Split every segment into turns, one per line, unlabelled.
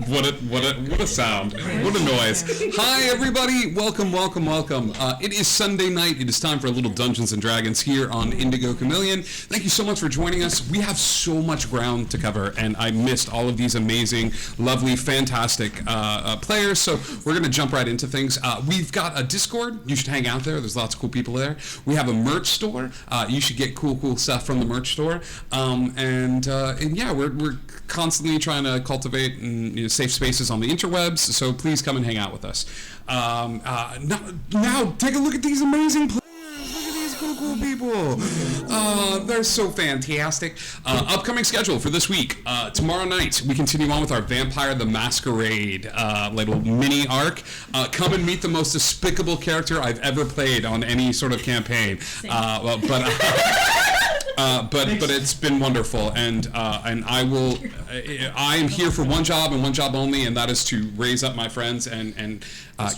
What a sound. What a noise. Hi, everybody. Welcome. It is Sunday night. It is time for a little Dungeons & Dragons here on Indigo Chameleon. Thank you so much for joining us. We have so much ground to cover, and I missed all of these amazing, lovely, fantastic players, so we're going to jump right into things. We've got a Discord. You should hang out there. There's lots of cool people there. We have a merch store. You should get cool stuff from the merch store. And yeah, we're constantly trying to cultivate and, safe spaces on the interwebs, so please come and hang out with us. Now take a look at these amazing players. Look at these cool people. They're so fantastic. Upcoming schedule for this week. Tomorrow night, we continue on with our Vampire the Masquerade little mini arc. Come and meet the most despicable character I've ever played on any sort of campaign. But it's been wonderful, and I am here for one job and one job only, and that is to raise up my friends, and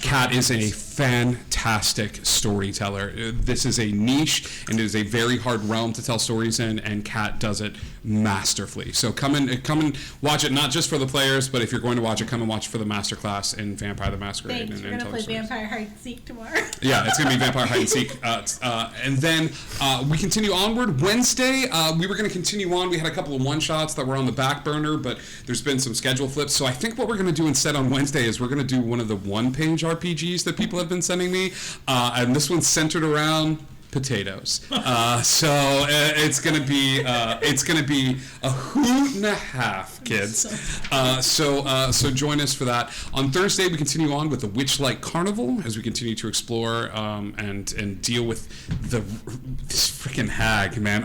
Kat is a fantastic storyteller. This is a niche, and it is a very hard realm to tell stories in, and Kat does it masterfully. So come and watch it, not just for the players, but if you're going to watch it, come and watch it for the masterclass in Vampire the Masquerade.
Thanks. We're going to play Vampire Hide and Seek tomorrow.
Yeah, it's going to be Vampire Hide and Seek. And then we continue onward. Wednesday, we were going to continue on. We had a couple of one-shots that were on the back burner, but there's been some schedule flips. So I think what we're going to do instead on Wednesday is we're going to do one of the one-page RPGs that people have been sending me. And this one's centered around potatoes. So it's gonna be a hoot and a half, kids. So join us for that. On Thursday, we continue on with the Witchlight Carnival as we continue to explore and deal with this freaking hag, man.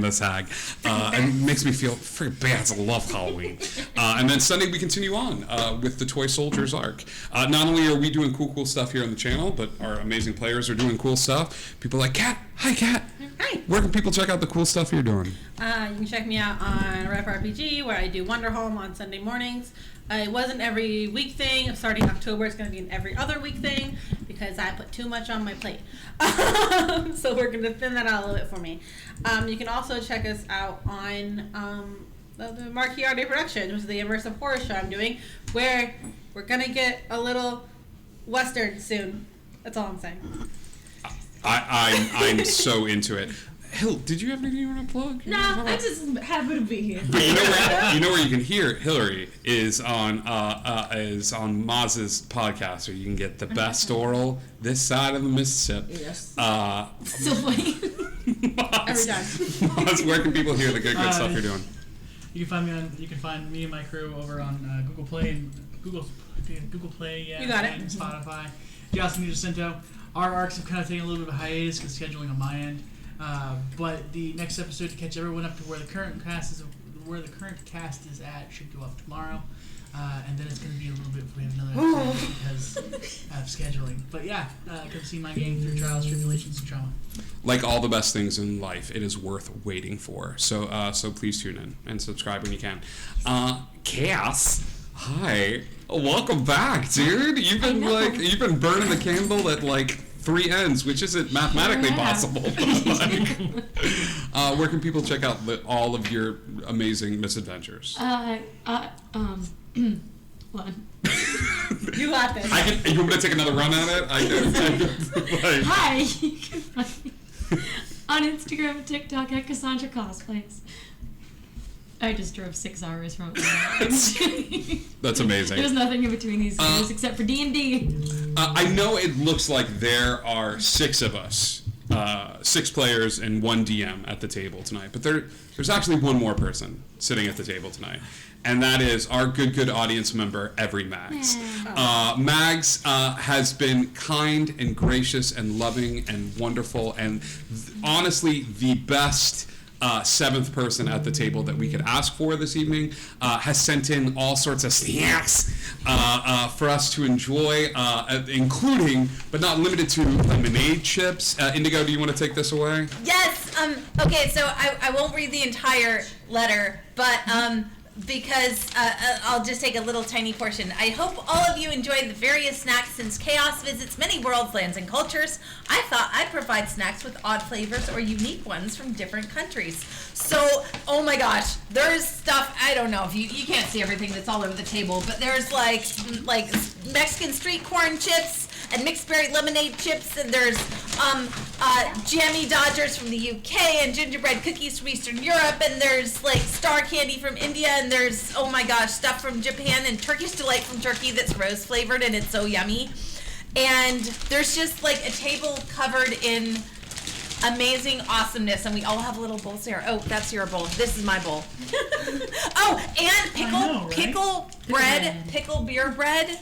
This hag. It makes me feel freaking bad. I love Halloween. And then Sunday, we continue on with the Toy Soldiers arc. Not only are we doing cool stuff here on the channel, but our amazing players are doing cool stuff. People like Kat. Hi, Kat.
Hi.
Where can people check out the cool stuff you're doing?
You can check me out on Rep RPG, where I do Wonder Home on Sunday mornings. It wasn't every week thing. Starting October, it's going to be an every other week thing because I put too much on my plate. So we're going to thin that out a little bit for me. You can also check us out on the Marquee Arte Productions, which is the immersive horror show I'm doing, where we're going to get a little Western soon. That's all I'm saying.
I'm so into it. Hill, did you have anything you want to plug?
No, I'm just happy to be here.
But you know where you can hear Hillary is on Maz's podcast, where you can get the best oral this side of the Mississippi.
Yes. So funny.
Every time. Maz, where can people hear the good stuff you're doing?
You can find me and my crew over on Google Play and Google Play,
you got it.
And Spotify. Justin Jacinto. Our arcs have kind of taken a little bit of a hiatus because scheduling on my end. But the next episode to catch everyone up to where the current cast is at should go up tomorrow. And then it's going to be a little bit before we have another episode because of scheduling. But yeah, come see my game through trials, tribulations, and trauma.
Like all the best things in life, it is worth waiting for. So please tune in and subscribe when you can. Cass, hi. Welcome back, dude. You've been burning the candle at like 3 ends, which isn't mathematically possible. Where can people check out all of your amazing misadventures?
One.
You got this.
You want me to take another run at it?
Hi, you can find me on Instagram and TikTok at Cassandra Cosplays. I just drove 6 hours from
That's amazing.
There's nothing in between these videos except for D&D.
I know it looks like there are 6 of us, 6 players and 1 DM at the table tonight, but there's actually one more person sitting at the table tonight, and that is our good audience member, Every Mags. Mags has been kind and gracious and loving and wonderful, and honestly the best 7th person at the table that we could ask for this evening, has sent in all sorts of snacks for us to enjoy, including, but not limited to, lemonade chips. Indigo, do you want to take this away?
Yes. Okay, so I won't read the entire letter, but because I'll just take a little tiny portion. I hope all of you enjoyed the various snacks since Chaos visits many worlds, lands, and cultures. I thought I'd provide snacks with odd flavors or unique ones from different countries. So, oh my gosh, there's stuff, I don't know if you can't see everything that's all over the table, but there's like Mexican street corn chips and mixed berry lemonade chips, and there's jammy Dodgers from the UK and gingerbread cookies from Eastern Europe, and there's like star candy from India, and there's, oh my gosh, stuff from Japan and Turkish Delight from Turkey that's rose flavored and it's so yummy. And there's just like a table covered in amazing awesomeness, and we all have little bowls there. Oh, that's your bowl. This is my bowl. Oh, and pickle beer bread.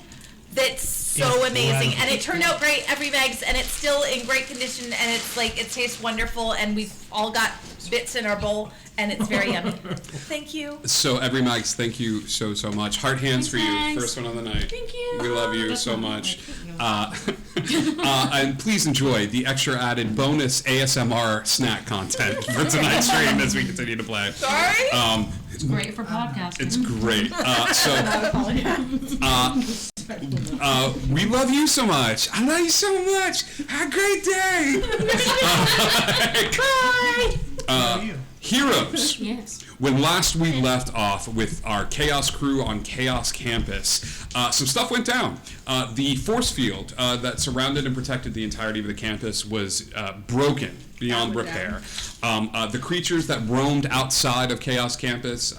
That's so amazing, and it turned out great. Every bags, and it's still in great condition, and it's like it tastes wonderful, and we've all got bits in our bowl, and it's very yummy. Thank you.
So every Mags, thank you so much. Heart hands for you.
Thanks.
First one of the night.
Thank you.
We love you
That's
so
not
much.
like,
And please enjoy the extra added bonus ASMR snack content for tonight's stream as we continue to play.
Sorry.
It's great for podcasting.
It's great. We love you so much. I love you so much. Have a great day.
Bye.
Heroes.
Yes.
When last we left off with our Chaos crew on Chaos Campus, some stuff went down. The force field that surrounded and protected the entirety of the campus was broken beyond repair. The creatures that roamed outside of Chaos Campus,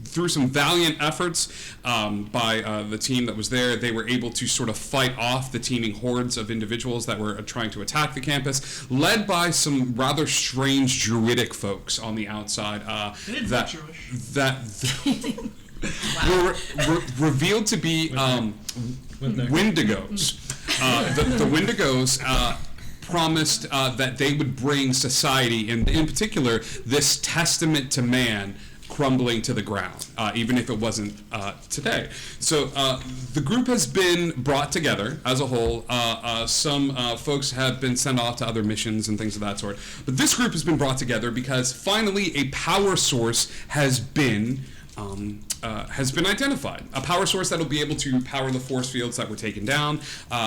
through some valiant efforts by the team that was there, they were able to sort of fight off the teeming hordes of individuals that were trying to attack the campus, led by some rather strange druidic folks on the outside that were revealed to be Wendigos. The Wendigos promised that they would bring society, and in particular this testament to man, crumbling to the ground, even if it wasn't today. So the group has been brought together as a whole. Some folks have been sent off to other missions and things of that sort. But this group has been brought together because finally a power source has been identified. A power source that will be able to power the force fields that were taken down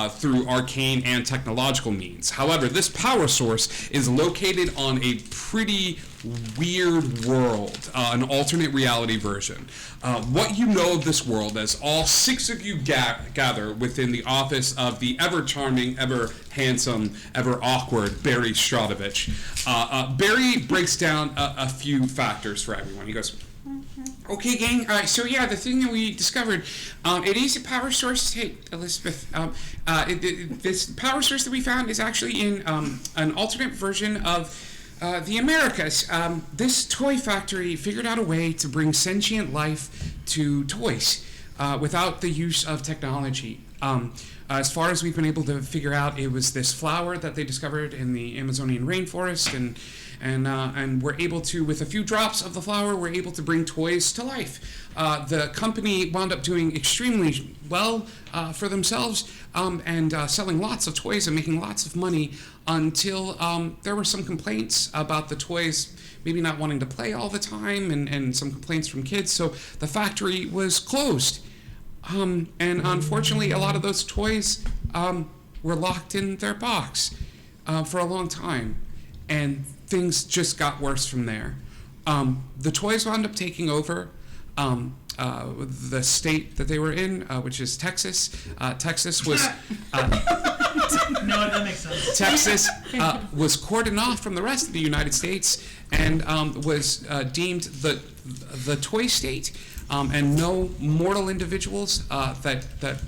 through arcane and technological means. However, this power source is located on a pretty weird world, an alternate reality version. What you know of this world, as all 6 of you gather within the office of the ever-charming, ever-handsome, ever-awkward Barry Stratovich. Barry breaks down a few factors for everyone. He goes, okay, gang. So yeah, the thing that we discovered, it is a power source. Hey, Elizabeth. This power source that we found is actually in an alternate version of the Americas. This toy factory figured out a way to bring sentient life to toys without the use of technology. As far as we've been able to figure out, it was this flower that they discovered in the Amazonian rainforest, and we're able to, with a few drops of the flower, we're able to bring toys to life. The company wound up doing extremely well for themselves and selling lots of toys and making lots of money until there were some complaints about the toys maybe not wanting to play all the time and some complaints from kids, so the factory was closed. And unfortunately, a lot of those toys were locked in their box for a long time, and things just got worse from there. The toys wound up taking over the state that they were in, which is Texas. Texas was
No, that makes sense.
Texas was cordoned off from the rest of the United States and was deemed the toy state, and no mortal individuals that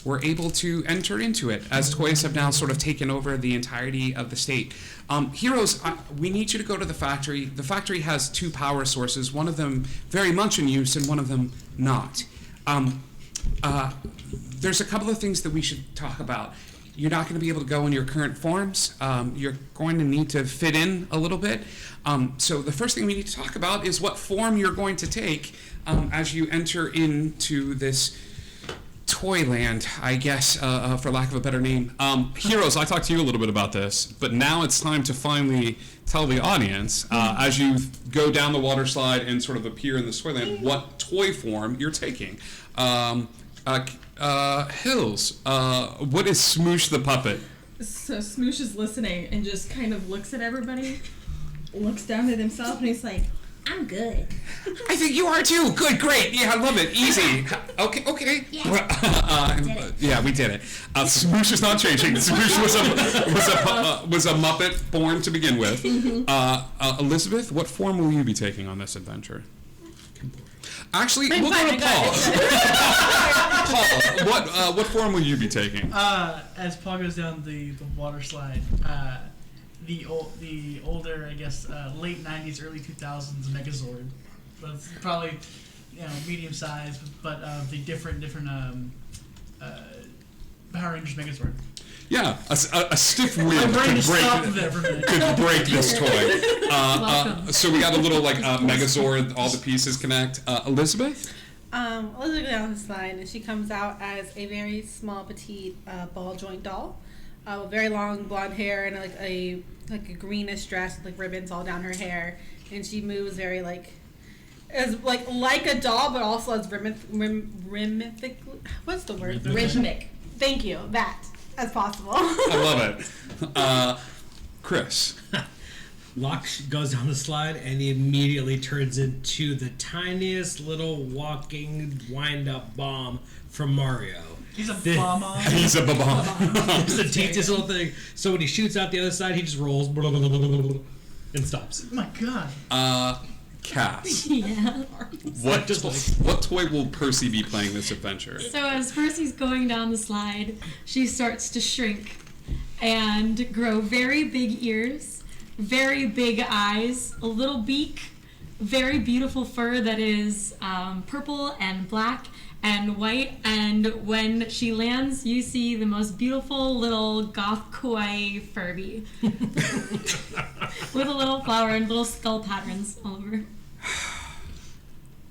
were able to enter into it, as toys have now sort of taken over the entirety of the state. Heroes, we need you to go to the factory. The factory has 2 power sources, one of them very much in use and one of them not. There's a couple of things that we should talk about. You're not going to be able to go in your current forms. You're going to need to fit in a little bit. So the first thing we need to talk about is what form you're going to take as you enter into this Toyland, I guess, for lack of a better name. Heroes, I talked to you a little bit about this, but now it's time to finally tell the audience, as you go down the water slide and sort of appear in the Toyland, what toy form you're taking. Hills, what is Smoosh the puppet?
So Smoosh is listening and just kind of looks at everybody, looks down at himself, and he's like, I'm good.
I think you are too. Good, great. Yeah, I love it. Easy. Okay. Yeah, we did it. Smoosh is not changing. Smoosh was a Muppet born to begin with. Elizabeth, what form will you be taking on this adventure? Actually, we'll go to Paul. Paul, what form will you be taking?
As Paul goes down the water slide, the older, I guess, late 90s, early 2000s Megazord. That's probably, medium size, but the different Power Rangers Megazord.
Yeah, a stiff wind could break this toy. So we got a little Megazord, all the pieces connect. Elizabeth?
Elizabeth goes down the slide, and she comes out as a very small, petite ball joint doll. With very long blonde hair and a greenish dress with ribbons all down her hair, and she moves very like a doll, but also as rhythmic. What's the word?
Rhythmic.
Thank you. That as possible.
I love it. Chris.
Locke goes down the slide and he immediately turns into the tiniest little walking wind-up bomb from Mario.
He's a bomb.
He's a bomb.
It's the teeniest little thing. So when he shoots out the other side, he just rolls and stops.
Oh my god.
Cass.
Yeah.
What toy will Percy be playing this adventure?
So as Percy's going down the slide, she starts to shrink and grow very big ears, very big eyes, a little beak, very beautiful fur that is purple and black and white, and when she lands, you see the most beautiful little goth kawaii Furby with a little flower and little skull patterns all over.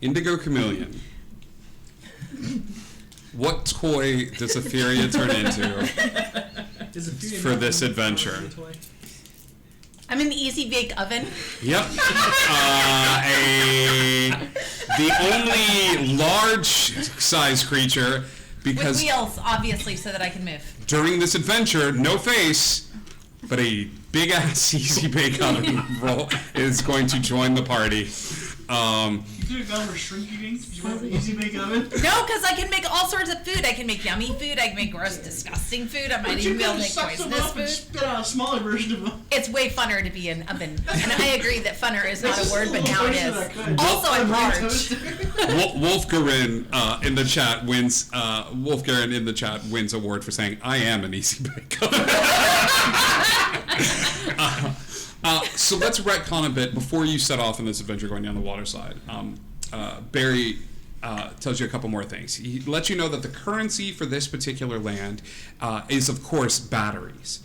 Indigo Chameleon. What toy does Etheria turn into for this adventure?
I'm in the Easy Bake Oven.
Yep. The only large size creature, because
With wheels, obviously, so that I can move.
during this adventure, no face, but a big ass Easy Bake Oven roll is going to join the party.
You could have shrinky dinks. You want an Easy Bake Oven?
No, because I can make all sorts of food. I can make yummy food. I can make gross, disgusting food. I might even be able to make poisonous food.
Spit out a smaller version of them.
It's way funner to be an oven. And I agree that funner is not a word, but now it is. Also, I'm large.
Wolfgarin in the chat wins. Wolfgarin in the chat wins award for saying, "I am an Easy Bake Oven." So let's retcon a bit before you set off on this adventure going down the water slide. Barry tells you a couple more things. He lets you know that the currency for this particular land is, of course, batteries.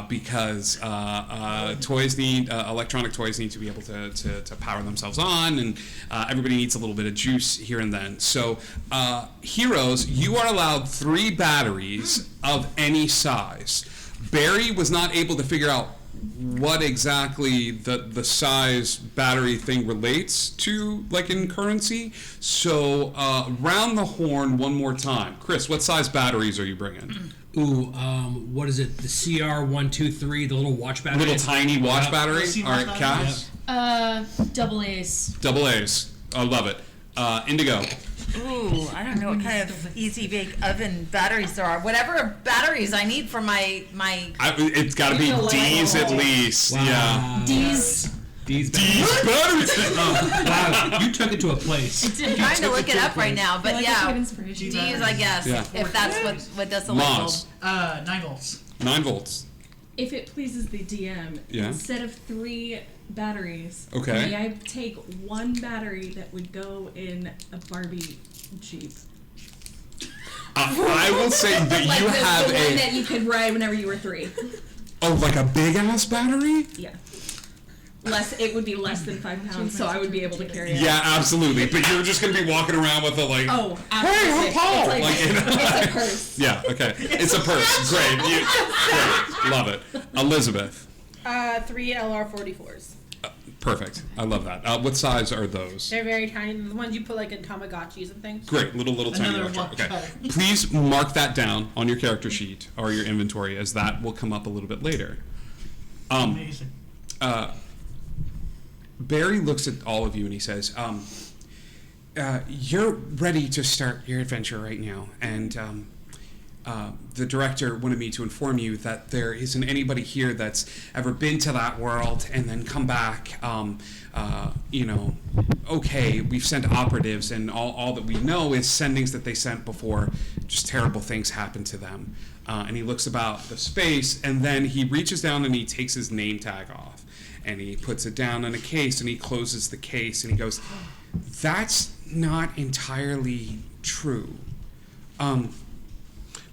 Because electronic toys need to be able to power themselves on, and everybody needs a little bit of juice here and then. So, heroes, you are allowed 3 batteries of any size. Barry was not able to figure out what exactly the size battery thing relates to, in currency. So, round the horn one more time. Chris, what size batteries are you bringing?
Ooh, what is it? The CR123, the little watch battery.
Little tiny watch battery. All right, Cass.
Double A's.
Double A's. I love it. Indigo.
Ooh, I don't know what kind of Easy Bake Oven batteries there are. Whatever batteries I need for my.
It's got to be D's at least.
Wow.
Yeah.
D's.
D's
batteries.
Wow, you took it to a place.
I'm trying to look it up right now, but yeah.
Inspiration.
D's, I guess,
Yeah.
if that's what does the label.
Moss.
9 volts.
9 volts.
If it pleases the DM,
Yeah.
instead of 3 batteries,
Okay.
may I take 1 battery that would go in a Barbie Jeep?
I will say that you have
the one that you could ride whenever you were 3.
like a big ass battery.
Yeah. it would be less than 5 pounds, so I would be able to carry it.
Yeah, absolutely. But you're just gonna be walking around with a like.
Oh,
Hey,
absolutely.
I'm Paul.
It's
Like, you know?
it's a purse.
Yeah. Okay. It's a purse. Great. Great. Love it. Elizabeth.
3 LR44s.
Perfect. I love that. What size are those?
They're very tiny. The ones you put like in Tamagotchis and things.
Great. Little tiny
Another
electro.
one.
Okay. Please mark that down on your character sheet or your inventory, as that will come up a little bit later.
Amazing.
Barry looks at all of you and he says, you're ready to start your adventure right now, and the director wanted me to inform you that there isn't anybody here that's ever been to that world and then come back. Okay, we've sent operatives, and all that we know is sendings that they sent before just terrible things happened to them. And he looks about the space, and then he reaches down and he takes his name tag off, and he puts it down in a case, and he closes the case, and he goes, "That's not entirely true.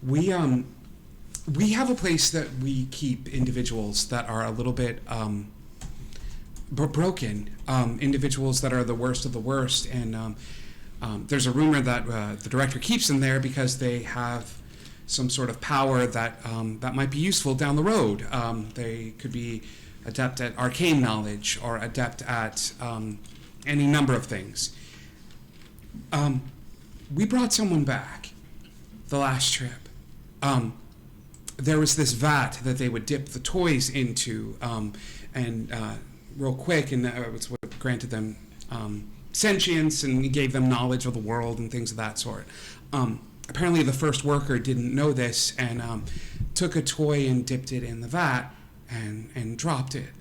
We have a place that we keep individuals that are a little bit broken, individuals that are the worst of the worst, and there's a rumor that the director keeps them there because they have some sort of power that might be useful down the road. They could be adept at arcane knowledge or adept at any number of things. We brought someone back the last trip. There was this vat that they would dip the toys into, and real quick, and that was what granted them sentience and gave them knowledge of the world and things of that sort. Apparently the first worker didn't know this and took a toy and dipped it in the vat and dropped it.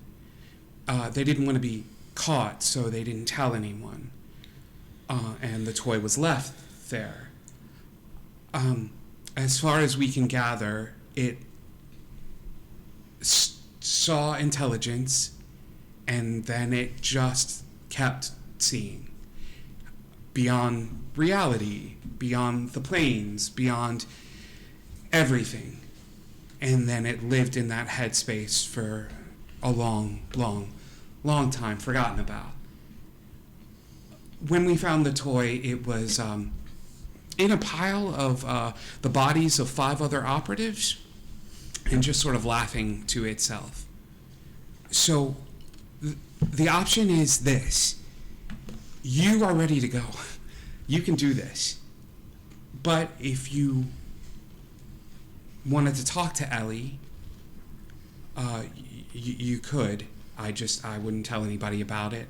They didn't want to be caught, so they didn't tell anyone. And the toy was left there. As far as we can gather, it saw intelligence, and then it just kept seeing beyond reality, beyond the planes, beyond everything. And then it lived in that headspace for a long time, forgotten about. When we found the toy, it was in a pile of the bodies of 5 other operatives, and just sort of laughing to itself. So the option is this. You are ready to go. You can do this. But if you wanted to talk to Ellie, you could. I wouldn't tell anybody about it.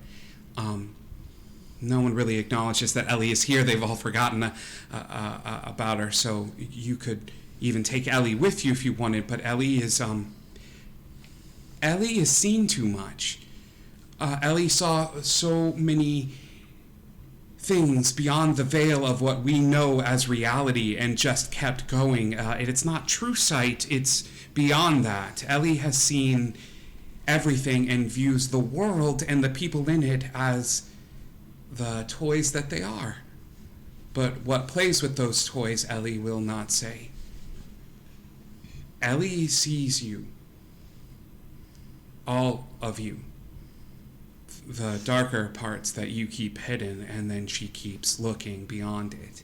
No one really acknowledges that Ellie is here. They've all forgotten about her. So you could even take Ellie with you if you wanted. But Ellie is seen too much. Ellie saw so many things beyond the veil of what we know as reality and just kept going. It's not true sight. It's beyond that. Ellie has seen everything and views the world and the people in it as the toys that they are. But what plays with those toys, Ellie will not say. Ellie sees you. All of you. The darker parts that you keep hidden, and then she keeps looking beyond it.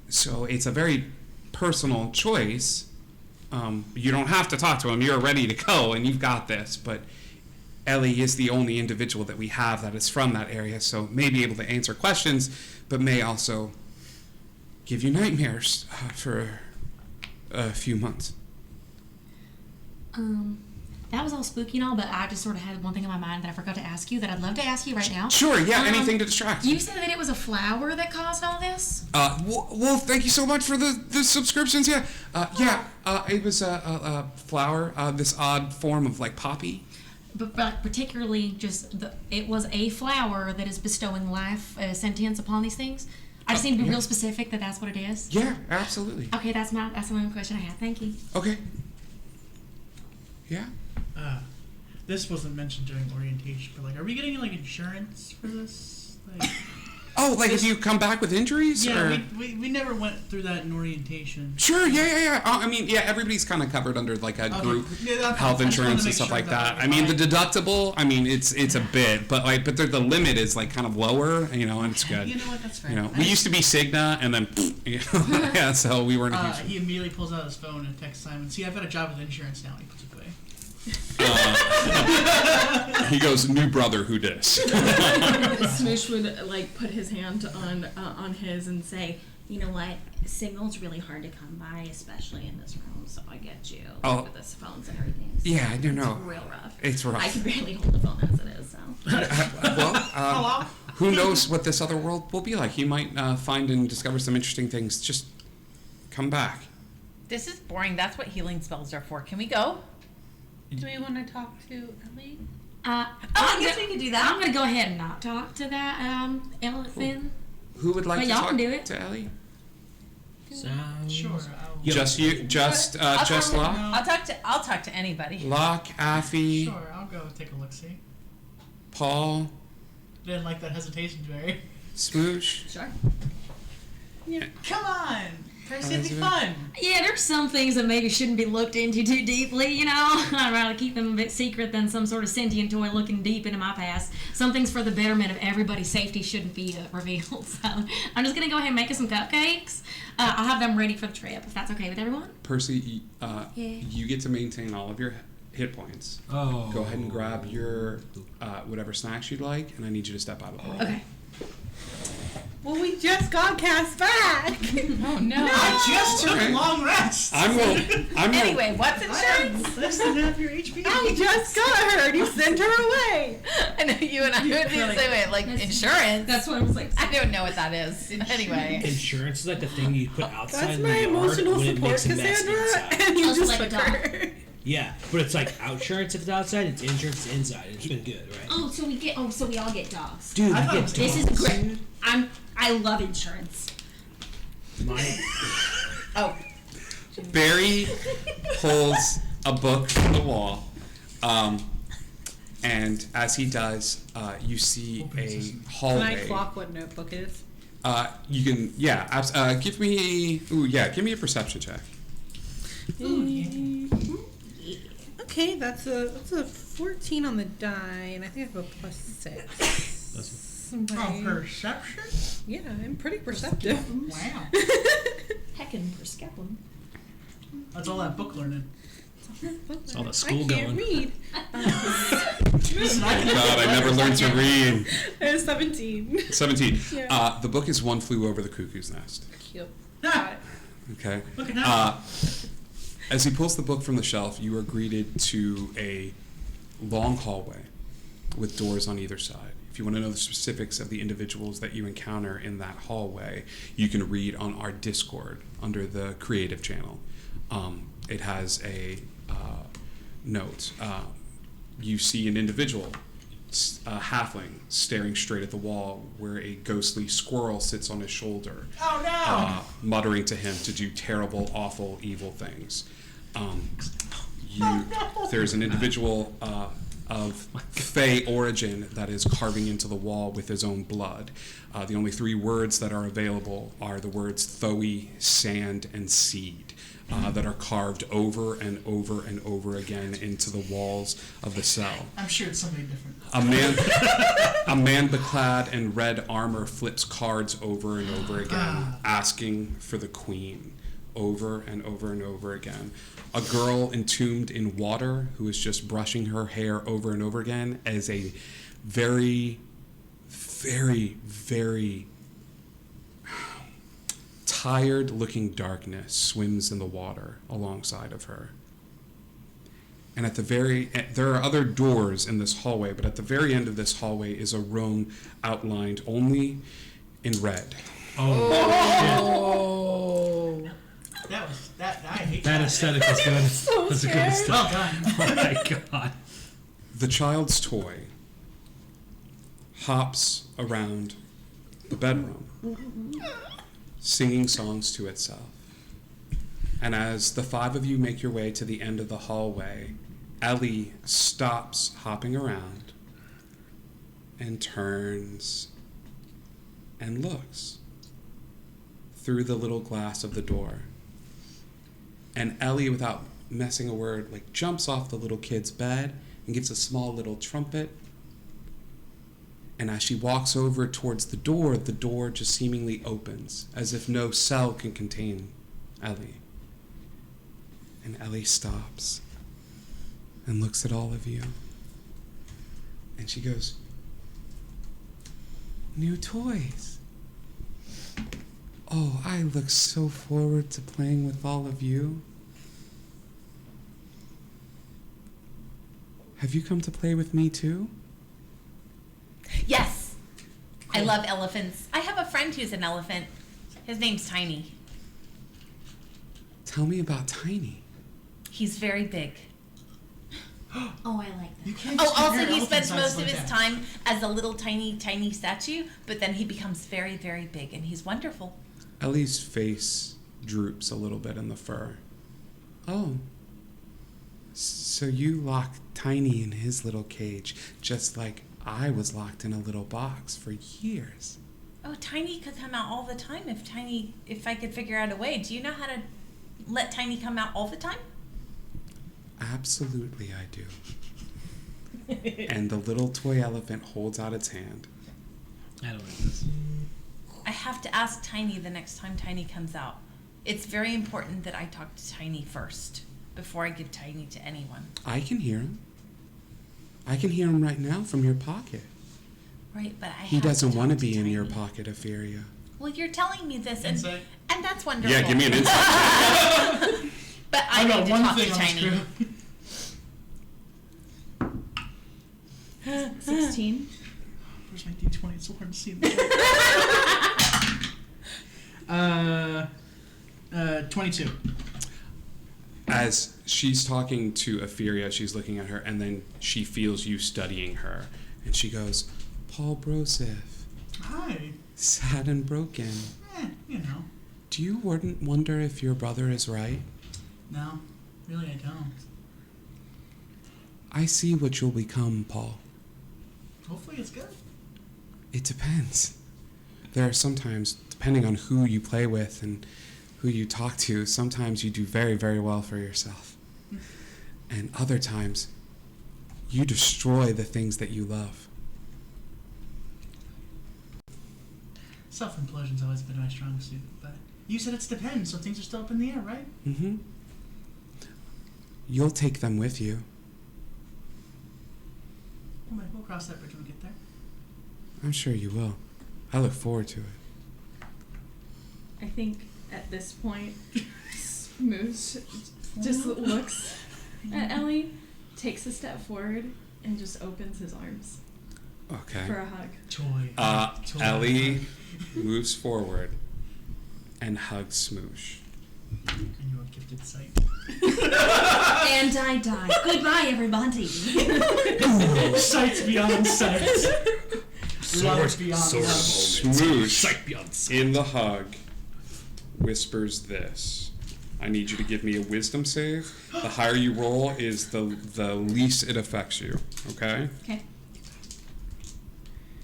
So it's a very personal choice. You don't have to talk to him. You're ready to go, and you've got this. But Ellie is the only individual that we have that is from that area, so may be able to answer questions, but may also give you nightmares for a few months.
That was all spooky and all, but I just sort of had one thing in my mind that I forgot to ask you that I'd love to ask you right now.
Sure, yeah, anything to distract.
You said that it was a flower that caused all this?
Well, thank you so much for the subscriptions, yeah. It was a flower, this odd form of like poppy.
But particularly it was a flower that is bestowing life, sentience upon these things. I just need to be real specific that that's what it is.
Yeah, absolutely.
Okay, that's the only question I had. Thank you.
Okay. Yeah.
This wasn't mentioned during orientation, but like, are we getting like insurance for this? Like,
Oh, like if you come back with injuries?
Yeah,
or?
we never went through that in orientation.
Sure, yeah. I mean, yeah, everybody's kind of covered under like a group
Yeah, that's
health
fine. I just wanted
insurance
to
and
make
stuff
sure
like that.
was
I mean, the
fine.
deductible, I mean, it's a bit, but the limit is like kind of lower, you know, and it's good.
You know what? That's fair.
You know, we used to be Cigna, and then, you know, yeah, so we weren't a huge.
He immediately pulls out his phone and texts Simon. See, I've got a job with insurance now. And he puts it away.
He goes, new brother, who dis?
Smoosh would like put his hand on his and say, "You know what? Signal's really hard to come by, especially in this room. So I get you
Oh.
with this phones and everything. So
Yeah, I don't know.
It's real rough.
It's rough.
I can barely hold the phone as it is. So
Well, who knows what this other world will be like? You might find and discover some interesting things. Just come back.
This is boring. That's what healing spells are for. Can we go?
Do we want to talk to Ellie?
I guess we could do that.
I'm gonna go ahead and not talk to that elephant.
Who would like
But
to
y'all
talk
can do it.
to Ellie?
Sounds
Sure.
Yo,
Just you, just Locke?
I'll talk to anybody.
Locke, Affy,
Sure, I'll go take a look. See.
Paul,
Didn't like that hesitation, Jerry.
Smoosh.
sure.
Come on, Percy, it'd be
Elizabeth?
fun.
Yeah, there's some things that maybe shouldn't be looked into too deeply, you know? I'd rather keep them a bit secret than some sort of sentient toy looking deep into my past. Some things for the betterment of everybody's safety shouldn't be revealed. So I'm just going to go ahead and make us some cupcakes. I'll have them ready for the trip, if that's okay with everyone.
Percy,
Yeah.
you get to maintain all of your hit points.
Oh.
Go ahead and grab your whatever snacks you'd like, and I need you to step out of the way.
Okay.
Well, we just got cast back.
Oh no.
I just took
Okay.
a long rest.
I'm gonna.
Anyway, what's insurance?
Less than half your HP.
I just got her. You sent her away.
I know you and I would be the same way. Like insurance.
That's what I was like.
I don't know what that is. Anyway.
Insurance is like the thing you put outside
That's
in
my
the yard
emotional
when it
support,
makes a mess
Cassandra.
inside.
And you
Just
just
like a
took her.
Yeah, but it's like outsurance if it's outside, it's insurance inside. It's been good, right?
Oh, so we all get dogs.
Dude,
I
you
thought
get
it was
This is
dogs,
great.
dude.
I love insurance.
Mine.
Oh.
Barry pulls a book from the wall, and as he does, you see
Open
a
system.
Can I
hallway.
clock what notebook is?
You can, give me, give me a perception check.
Ooh, yeah.
Okay, that's a 14 on the die, and I think I have a +6.
Oh, perception?
Yeah, I'm pretty perceptive.
Wow.
Heckin' for Skeplin.
That's all that book learning.
all the school
I can't
going.
read.
Listen, I can
God, I never learned to read.
I have 17.
17.
Yeah.
The book is One Flew Over the Cuckoo's Nest.
Cute. Got it.
Okay.
Look at that.
As he pulls the book from the shelf, you are greeted to a long hallway with doors on either side. If you want to know the specifics of the individuals that you encounter in that hallway, you can read on our Discord under the creative channel. It has a note. You see an individual, a halfling, staring straight at the wall where a ghostly squirrel sits on his shoulder,
Oh no!
muttering to him to do terrible, awful, evil things. There's an individual of Fey origin that is carving into the wall with his own blood. The only three words that are available are the words Thoe, sand, and seed. That are carved over and over and over again into the walls of the cell.
I'm sure it's somebody different.
A man beclad in red armor flips cards over and over again, asking for the queen, over and over and over again. A girl entombed in water who is just brushing her hair over and over again as a very, very, very tired looking darkness swims in the water alongside of her. And there are other doors in this hallway, but at the very end of this hallway is a room outlined only in red.
Oh.
I hate
That aesthetic was good.
So
That's a good
scared.
aesthetic.
Well done.
Oh my god.
The child's toy hops around the bedroom, singing songs to itself. And as the five of you make your way to the end of the hallway, Ellie stops hopping around and turns and looks through the little glass of the door. And Ellie, without messing a word, like jumps off the little kid's bed and gets a small little trumpet. And as she walks over towards the door just seemingly opens, as if no cell can contain Ellie. And Ellie stops and looks at all of you. And she goes, "New toys. Oh, I look so forward to playing with all of you. Have you come to play with me too?"
Yes. I love elephants. I have a friend who's an elephant. His name's Tiny.
Tell me about Tiny.
He's very big.
Oh, I like that.
You can't
Oh,
just
also
compare
he
elephant
spends
sizes
most of
like
his
that.
time as a little tiny statue, but then he becomes very, very big, and he's wonderful.
Ellie's face droops a little bit in the fur. Oh. So you locked Tiny in his little cage, just like I was locked in a little box for years.
Oh, Tiny could come out all the time if I could figure out a way. Do you know how to let Tiny come out all the time?
Absolutely I do. And the little toy elephant holds out its hand.
I don't like this.
I have to ask Tiny the next time Tiny comes out. It's very important that I talk to Tiny first before I give Tiny to anyone.
I can hear him. I can hear him right now from your pocket.
Right, but I
He
have
doesn't
to
want to
talk
be in your
Tiny.
pocket, Ophelia.
Well, you're telling me this, and
Insight?
that's wonderful.
Yeah, give me an insight.
But I
I've got
need to
one
talk
thing
to
on this
Tiny.
crew.
16.
Where's my D20? It's so hard to see in the light. 22.
As she's talking to Ophelia, she's looking at her, and then she feels you studying her. And she goes, "Paul Broseph,
Hi.
sad and broken.
You know.
Do you wonder if your brother is right?
No, really, I don't.
I see what you'll become, Paul.
Hopefully it's good.
It depends. There are sometimes, depending on who you play with and who you talk to, sometimes you do very, very well for yourself. And other times, you destroy the things that you love.
Self-implosion's always been my strong suit, but you said it's depends, so things are still up in the air, right?
Mm-hmm. You'll take them with you.
We'll cross that bridge when we get there.
I'm sure you will. I look forward to it.
I think at this point, Moose just looks at Ellie, takes a step forward, and just opens his arms for
Okay.
a hug.
Toy. Toy.
Ellie moves forward and hugs Smoosh.
And you have gifted sight.
And I die. Goodbye, everybody.
Sights beyond sight. Love beyond love.
Smoosh,
Sight beyond sight.
in the hug, whispers this. I need you to give me a wisdom save. The higher you roll is the least it affects you. Okay?
Okay.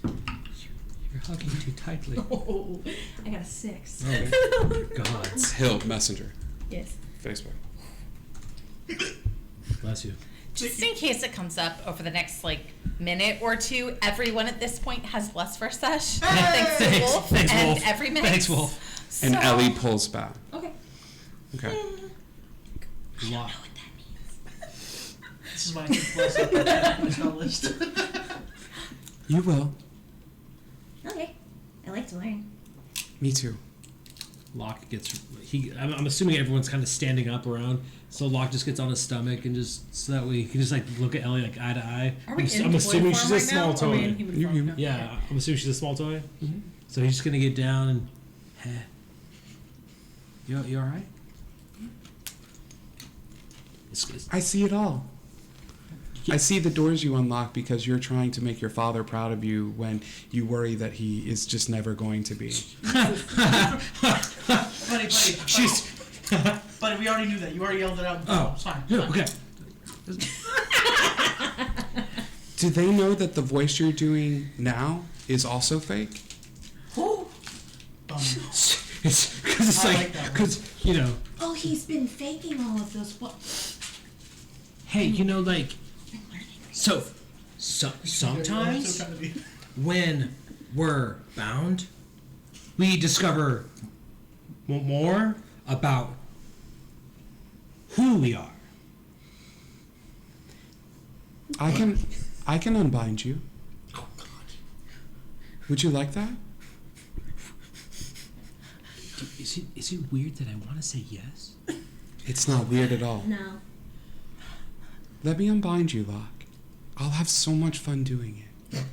You're hugging too tightly.
Oh, I got a 6.
Oh, God.
Hill Messenger,
Yes.
Facebook.
Bless you.
Just in case it comes up over the next minute or two, everyone at this point has Bless for Sesh. Thanks to Wolf
Thanks,
and
Wolf.
every mix.
Thanks, Wolf.
And
So-
Ellie pulls back.
Okay.
Okay.
Lock.
This is why I take Bless up on my spell list.
You will.
Okay. I like to learn.
Me too.
Locke gets. I'm assuming everyone's kind of standing up around, so Locke just gets on his stomach and just so that way he can just look at Ellie eye to eye.
Are we
I'm
in
assuming
toy
she's
form
a
right
small
now? Or are we in
toy.
human
You're
form
human.
now?
Yeah, I'm assuming she's a small toy.
Mhm.
So he's just gonna get down and. You all right? It's-
I see it all. I see the doors you unlock because you're trying to make your father proud of you when you worry that he is just never going to be.
Buddy.
She's.
Buddy, we already knew that. You already yelled it out.
Oh,
It's fine.
yeah, okay.
Do they know that the voice you're doing now is also fake?
Who? Bummer.
It's because it's
I
like
like that one.
because you know.
Oh, he's been faking all of those.
Hey, you know, like so sometimes
So kind of be-
when we're bound, we discover more about who we are.
I can unbind you.
Oh God.
Would you like that?
Is it weird that I want to say yes?
It's not weird at all.
No.
Let me unbind you, Locke. I'll have so much fun doing it.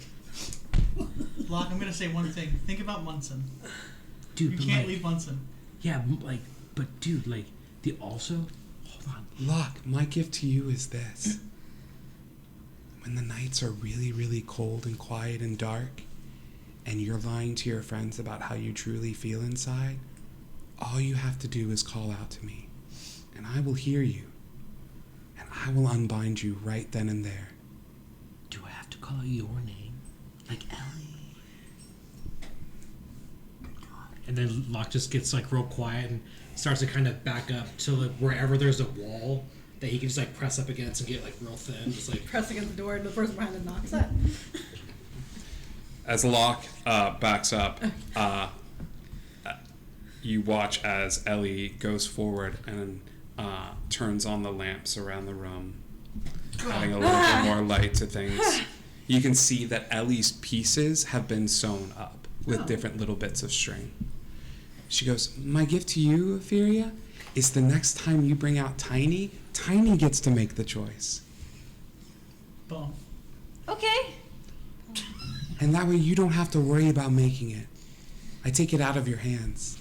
Locke, I'm gonna say one thing. Think about Munson.
Dude,
You
but
can't
like,
leave Munson.
yeah, like, but dude, like, the also, hold on.
Locke, my gift to you is this. When the nights are really, really cold and quiet and dark, and you're lying to your friends about how you truly feel inside, all you have to do is call out to me, and I will hear you, and I will unbind you right then and there.
Do I have to call your name? Like Ellie? And then Locke just gets like real quiet and starts to kind of back up to like wherever there's a wall that he can just like press up against and get like real thin. Just like
Press against the door and the person behind it knocks it.
As Locke backs up, you watch as Ellie goes forward and turns on the lamps around the room, adding a little bit more light to things. You can see that Ellie's pieces have been sewn up with different little bits of string. She goes, my gift to you, Ophelia, is the next time you bring out Tiny, Tiny gets to make the choice.
Boom.
Okay.
And that way you don't have to worry about making it. I take it out of your hands.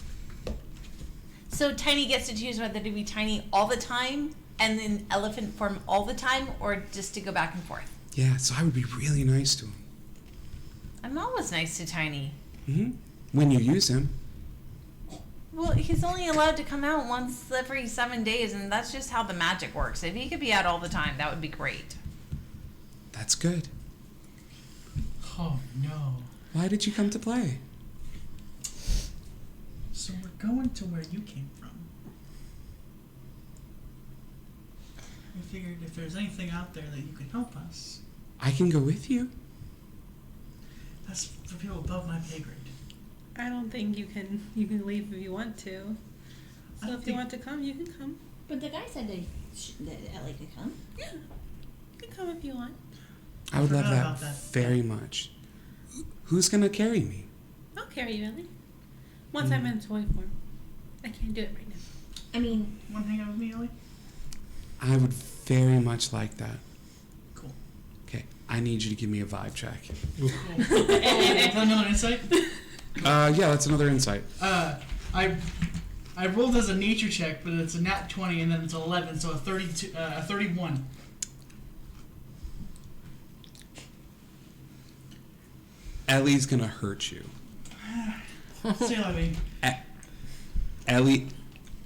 So Tiny gets to choose whether to be Tiny all the time and then elephant form all the time, or just to go back and forth.
Yeah, so I would be really nice to him.
I'm always nice to Tiny.
When you use him.
Well, he's only allowed to come out once every 7 days, and that's just how the magic works. If he could be out all the time, that would be great.
That's good.
Oh no.
Why did you come to play?
So we're going to where you came from. I figured if there's anything out there that you can help us,
I can go with you.
that's for people above my pay grade.
I don't think you can leave if you want to.
I
So
don't
if you
think-
want to come, you can come.
But the guy said that Ellie could come.
Yeah. You can come if you want.
I would love
forgot
that,
about that.
very much. Who's gonna carry me?
I'll carry you, Ellie. Once I'm in toy form. I can't do it right now.
I mean,
Want to hang out with me, Ellie?
I would very much like that.
Cool.
Okay, I need you to give me a vibe check.
Cool. Is that another insight?
Yeah, that's another insight.
I rolled as a nature check, but it's a nat 20 and then it's 11, so a 31.
Ellie's gonna hurt you.
Say that, baby.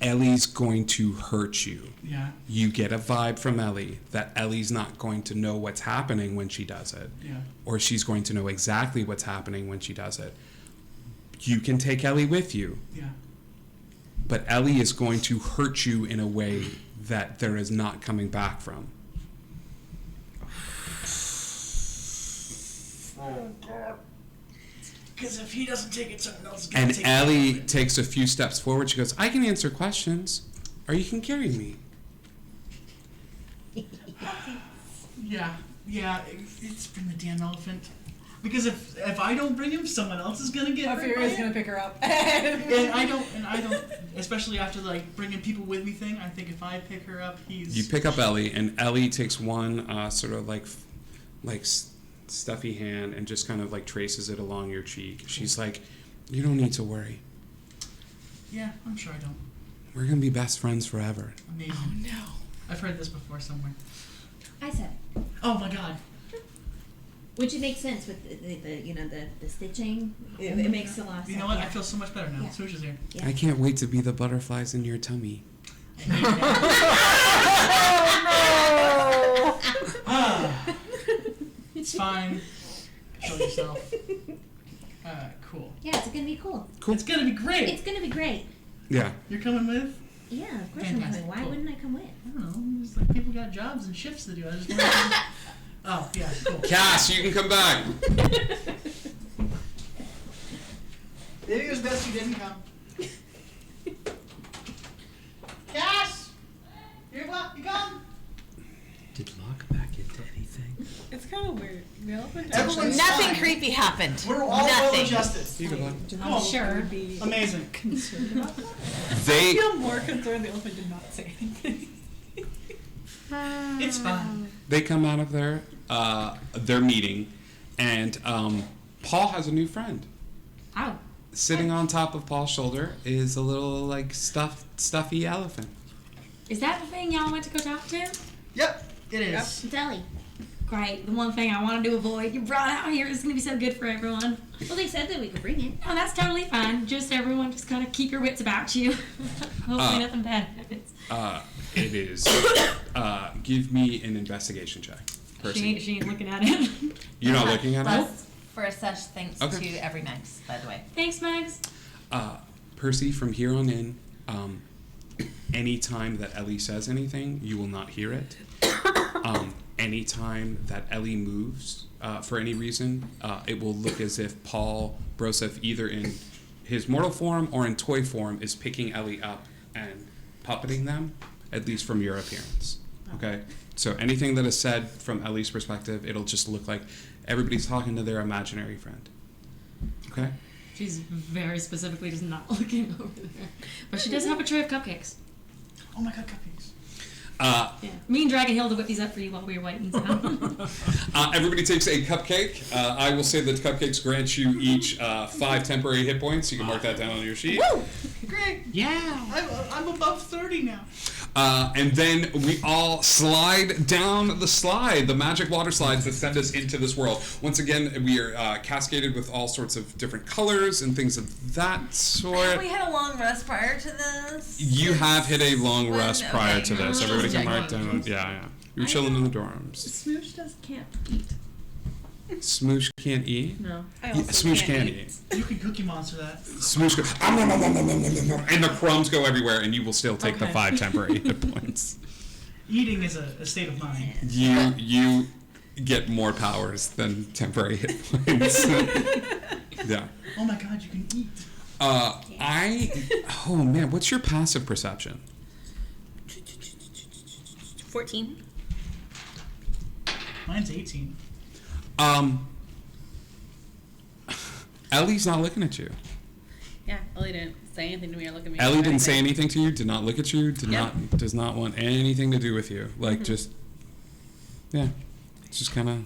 Ellie's going to hurt you.
Yeah,
You get a vibe from Ellie that Ellie's not going to know what's happening when she does it.
yeah.
Or she's going to know exactly what's happening when she does it. You can take Ellie with you,
Yeah.
but Ellie is going to hurt you in a way that there is not coming back from.
Because if he doesn't take it, someone else is going to
And
take
Ellie
it.
takes a few steps forward. She goes, I can answer questions, or you can carry me.
Yeah, it's been the damn elephant. Because if I don't bring him, someone else is going to get hurt by
Ophelia's
it.
gonna pick her up.
And I don't, especially after like bringing people with me thing. I think if I pick her up, he's.
You pick up Ellie, and Ellie takes one sort of like stuffy hand and just kind of like traces it along your cheek. She's like, you don't need to worry.
Yeah, I'm sure I don't.
We're gonna be best friends forever.
Amazing. Oh no. I've heard this before somewhere.
I said it.
Oh my god.
Which it makes sense with the stitching. It makes a lot of sense.
You know what?
Yeah.
I feel so much better now.
Yeah.
Swoosh is here.
Yeah.
I can't wait to be the butterflies in your tummy.
It's fine. Show yourself. Cool.
Yeah, it's gonna be cool.
Cool.
It's gonna be great.
It's gonna be great.
Yeah.
You're coming with?
Yeah, of course
Fantastic.
I'm coming. Why
Cool.
wouldn't I come with?
I don't know. Just like people got jobs and shifts to do. I just wanted to... Oh, yeah, cool.
Cass, you can come back.
Maybe it was best you didn't come. Cass! You come?
Did Locke back into anything?
It's kind of weird. The elephant
Everyone's
Nothing
fine.
creepy happened.
We're all well
Nothing.
adjusted.
I'm sure.
Amazing.
I
They
feel more concerned the elephant did not say anything.
It's fine.
they come out of their meeting, and Paul has a new friend.
Oh,
Sitting on top of Paul's shoulder is a little like stuffy elephant.
is that the thing y'all went to go talk to?
Yep, it is.
It's Ellie.
Great. The one thing I wanted to avoid. You brought out here. It's gonna be so good for everyone.
Well, they said that we could bring it.
No, that's totally fine. Just everyone, just kind of keep your wits about you. Hopefully nothing bad happens.
It is. Give me an investigation check. Percy.
She ain't looking at it.
You're not looking at it?
Plus, for such thanks
Okay.
to every Max, by the way.
Thanks, Mags.
Percy, from here on in, anytime that Ellie says anything, you will not hear it. Anytime that Ellie moves, for any reason, it will look as if Paul Broseph, either in his mortal form or in toy form, is picking Ellie up and puppeting them, at least from your appearance. Okay? So anything that is said from Ellie's perspective, it'll just look like everybody's talking to their imaginary friend. Okay?
She's very specifically just not looking over there. But she does have a tray of cupcakes.
Oh my god, cupcakes.
Yeah. Me and Dragon Hilda whip these up for you while we were waiting. So.
Everybody takes a cupcake. I will say that cupcakes grant you each 5 temporary hit points. You can mark that down on your sheet.
Great.
Yeah.
I'm above 30 now.
And then we all slide down the slide, the magic water slides that send us into this world. Once again, we are cascaded with all sorts of different colors and things of that sort.
Have we had a long rest prior to this?
You have hit a long
When-
rest prior
okay.
to this. Everybody can mark
Checking.
down. Yeah. You're chilling in the dorms.
Smooch can't eat.
Smoosh can't eat.
No.
I
Yeah,
also
Smoosh
can't
can't eat.
You can Cookie Monster that.
Smoosh goes, and the crumbs go everywhere, and you will still take the
Okay.
5 temporary hit points.
Eating is a state of mind.
You get more powers than temporary hit points. Yeah.
Oh my god, you can eat.
Oh man, what's your passive perception?
14.
Mine's 18.
Ellie's not looking at you.
Yeah, Ellie didn't say anything to me or look at me.
Ellie
or
didn't say
anything.
anything to you, did not look at you, does not want anything to do with you. Like just yeah. It's just kinda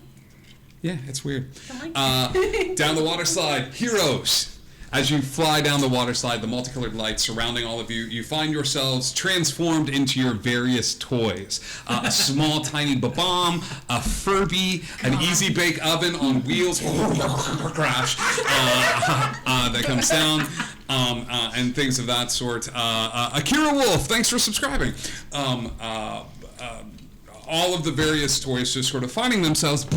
yeah, it's weird.
Don't like
Down the water slide, heroes. As you fly down the water slide, the multicolored lights surrounding all of you, you find yourselves transformed into your various toys. A small, tiny Babam, a Furby, an Easy Bake Oven on wheels, crash, that comes down, and things of that sort. Akira Wolf, thanks for subscribing. All of the various toys just sort of finding themselves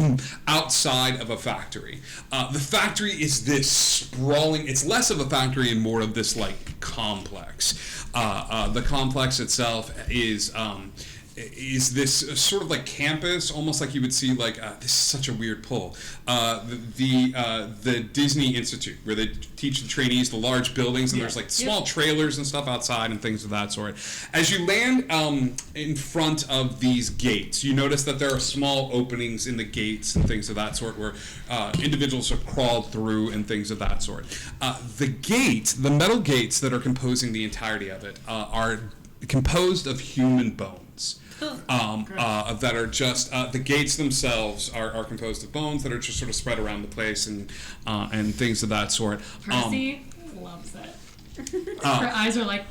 outside of a factory. The factory is this sprawling, it's less of a factory and more of this like complex. The complex itself is this sort of like campus, almost like you would see like, this is such a weird pull. The Disney Institute, where they teach the trainees the large buildings, and there's like small trailers and stuff outside and things of that sort. As you land in front of these gates, you notice that there are small openings in the gates and things of that sort where individuals have crawled through and things of that sort. The metal gates that are composing the entirety of it are composed of human bones. That are just the gates themselves are composed of bones that are just sort of spread around the place and things of that sort.
Percy loves it. Her eyes are like.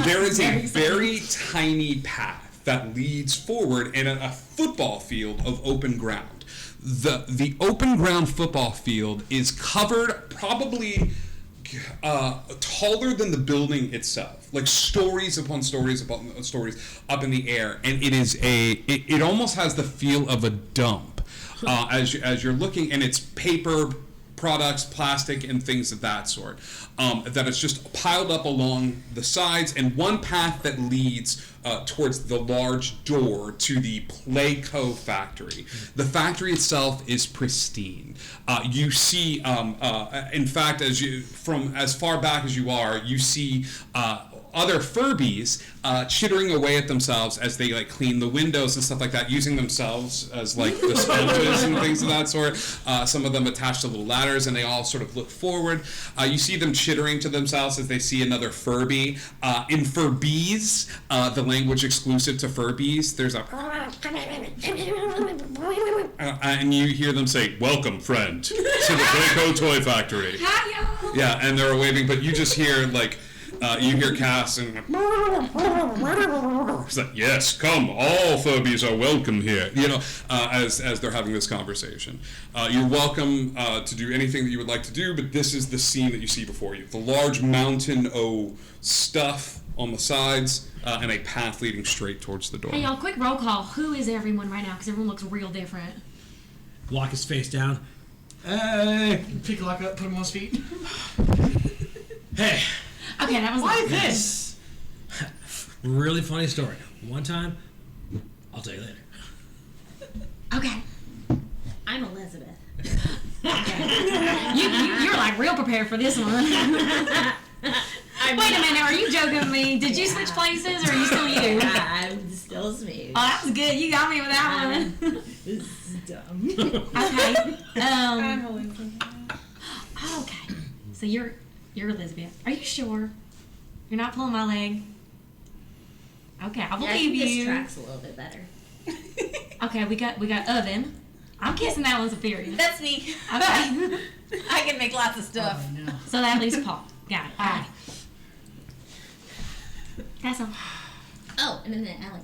There is a very tiny path that leads forward in a football field of open ground. The open ground football field is covered probably taller than the building itself, like stories upon stories upon stories up in the air, and it almost has the feel of a dump as you're looking, and it's paper products, plastic, and things of that sort. That is just piled up along the sides, and one path that leads towards the large door to the Playco factory. The factory itself is pristine. You see, in fact, from as far back as you are, you see other Furbies chittering away at themselves as they like clean the windows and stuff like that, using themselves as like the sponges and things of that sort. Some of them attached to little ladders, and they all sort of look forward. You see them chittering to themselves as they see another Furby. In Furbies, the language exclusive to Furbies, there's a and you hear them say, "Welcome, friend, to the Playco Toy Factory."
Hi, y'all.
Yeah, and they're waving, but you just hear like. You hear Cass and it's like, yes, come, all Furbies are welcome here. You know, as they're having this conversation, you're welcome to do anything that you would like to do. But this is the scene that you see before you: the large mountain of stuff on the sides, and a path leading straight towards the door.
Hey, y'all, quick roll call. Who is everyone right now? Because everyone looks real different.
Lock his face down. Hey.
Pick Locke up, put him on his feet.
Hey.
Okay, that was
Why this?
Really funny story. One time, I'll tell you later.
Okay.
I'm Elizabeth.
You're like real prepared for this one. Wait a minute, are you joking with me? Did you switch places, or are you still you?
I'm still Smooth.
Oh, that was good. You got me with that one.
This is dumb.
Okay.
I'm Elizabeth.
Okay. So you're Elizabeth. Are you sure? You're not pulling my leg? Okay, I
Yeah, I
believe
think this
you.
track's a little bit better.
Okay, we got oven. I'm guessing that one's a theory.
That's me.
Okay.
I can make lots of stuff.
Oh, no.
So that leaves Paul. Got it. All right. That's all.
Oh, and then Alec.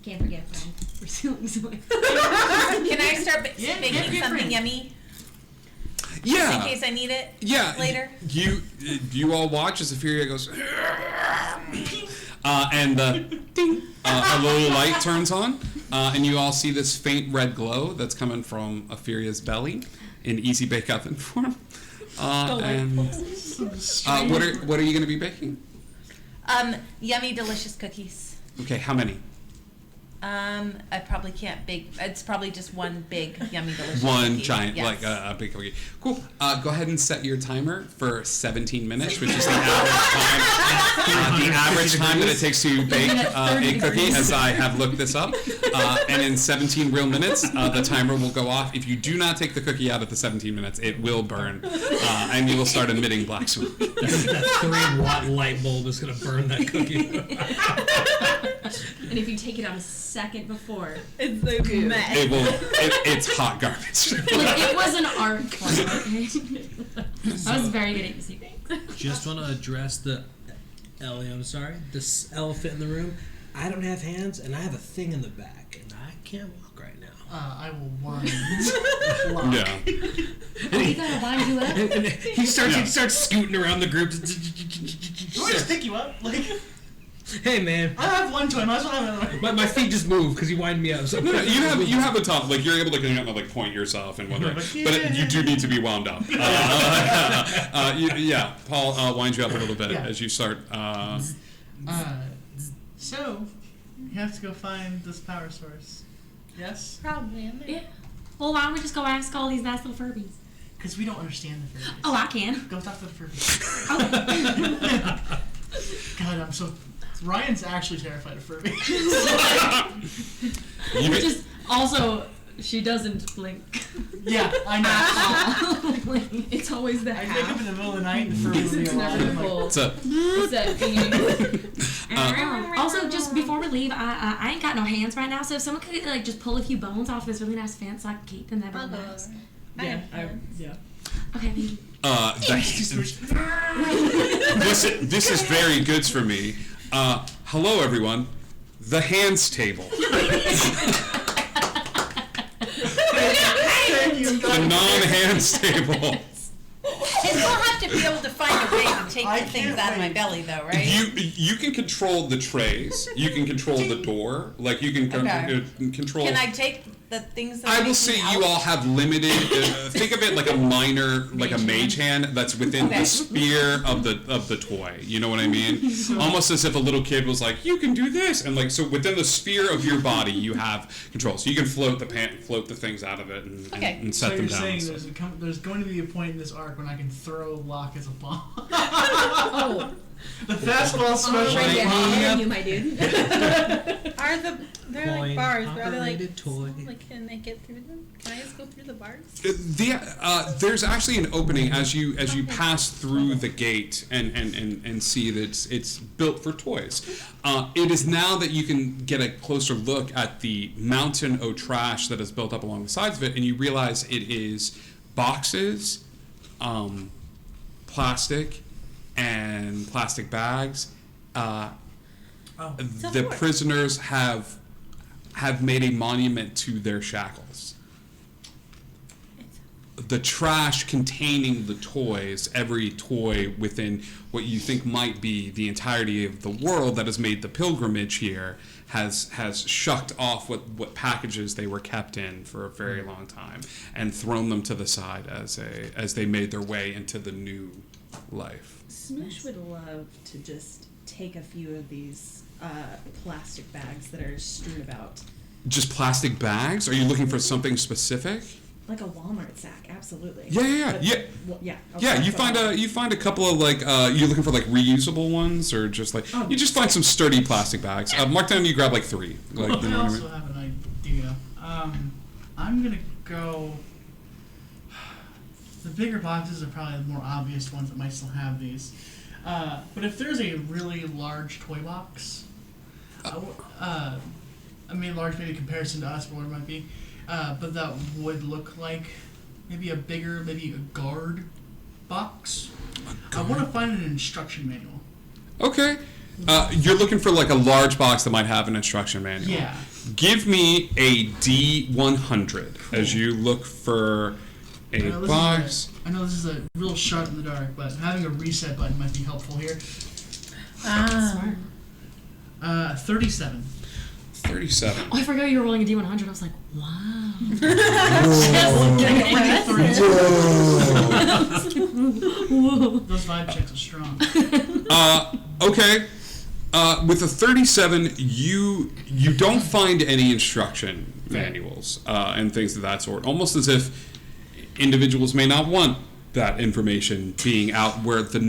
Can't forget from.
We're stealing something.
Can I start
Yeah,
making
get
something
free.
yummy?
Yeah.
In case I need it
Yeah.
later?
You all watch as Etheria goes, and ding, a little light turns on, and you all see this faint red glow that's coming from Epheria's belly in easy bake oven form. And what are you going to be baking?
Yummy, delicious cookies.
Okay, how many?
I probably can't bake. It's probably just one big, yummy, delicious
One
cookie.
giant,
Yes.
like a big cookie. Cool. Go ahead and set your timer for 17 minutes, which is the average time. The average time that it takes to bake a cookie, as I have looked this up. And in 17 real minutes, the timer will go off. If you do not take the cookie out at the 17 minutes, it will burn, and you will start emitting black smoke.
That 3-watt light bulb is going to burn that cookie.
And if you take it out a second before,
It's so good.
It will. It's hot garbage.
Look, it was an art form, okay? I was very good at using things.
Just want to address Ellie, I'm sorry. This elephant in the room. I don't have hands, and I have a thing in the back, and I can't walk right now.
I will wind.
Yeah.
Oh, you gotta wind you up?
And he starts scooting around the group.
Do I just pick you up? Like,
Hey man,
I have one toy, might as well have another one.
my feet just move because you wind me up. So
No, you have a top, like you're able to kind of like point yourself in one direction, but you do need to be wound up. Yeah, Paul winds you up a little bit
Yeah.
as you start.
So, you have to go find this power source. Yes?
Probably in there.
Yeah. Well, why don't we just go ask all these nice little Furbies?
Because we don't understand the Furbies.
Oh, I can.
Go talk to the Furbies. God, I'm so... Ryan's actually terrified of Furbies.
just also she doesn't blink.
Yeah, I know.
It's always the
I wake up
half.
in the middle of the night and the Furby will be
It's
alive.
never
I'm like,
full.
It's a,
It's that being.
Also, just before we leave, I ain't got no hands right now, so if someone could like just pull a few bones off this really nice fence so I can keep them, that'd
I'll
be
go
nice.
over.
yeah.
Okay, thank you.
this is very good for me. Hello, everyone. The hands table.
Thank you.
The non-hands table.
And we'll have to be able to find a way to take
I
the things
can't
out of my
wait.
belly, though, right?
You can control the trays. You can control the door. Like you can
Okay.
control.
Can I take the things that
I
are
will say
leaking
you
out?
all have limited. Think of it like a minor, like a mage hand that's within
Okay.
the sphere of the toy. You know what I mean? Almost as if a little kid was like, "You can do this," and like so within the sphere of your body, you have control. So you can float the things out of it and,
Okay.
and
So
set them
you're
down.
saying there's going to be a point in this arc when I can throw Locke as a bomb.
Oh,
The fastball special.
right
Yep.
there, you, my dude.
They're like bars, but are they like
Operated toy.
like can they get through them? Can I just go through the bars?
There's actually an opening as you pass through the gate and see that it's built for toys. It is now that you can get a closer look at the mountain of trash that is built up along the sides of it, and you realize it is boxes, plastic, and plastic bags. The prisoners have made a monument to their shackles. The trash containing the toys, every toy within what you think might be the entirety of the world that has made the pilgrimage here, has shucked off what packages they were kept in for a very long time and thrown them to the side as they made their way into the new life.
Smoosh would love to just take a few of these plastic bags that are strewn about.
Just plastic bags? Are you looking for something specific?
Like a Walmart sack, absolutely.
Yeah.
But- well, yeah.
Yeah,
okay,
you
so-
find a couple of like you're looking for like reusable ones or just like you just find some sturdy plastic bags. Mark down, you grab like 3. Like you
I
know what I
also
mean?
have an idea. I'm gonna go. The bigger boxes are probably the more obvious ones that might still have these. But if there's a really large toy box, I mean large maybe in comparison to us, but what it might be, but that would look like maybe a bigger, maybe a guard box. I want to find an instruction manual.
Okay. You're looking for like a large box that might have an instruction manual.
Yeah.
Give me a D100 as you look for a box.
I know this is a real shot in the dark, but having a reset button might be helpful here.
Ah.
37.
37.
Oh, I forgot you were rolling a D100. I was like, wow.
Those vibe checks are strong.
Okay. With a 37, you don't find any instruction manuals and things of that sort. Almost as if individuals may not want that information being out where the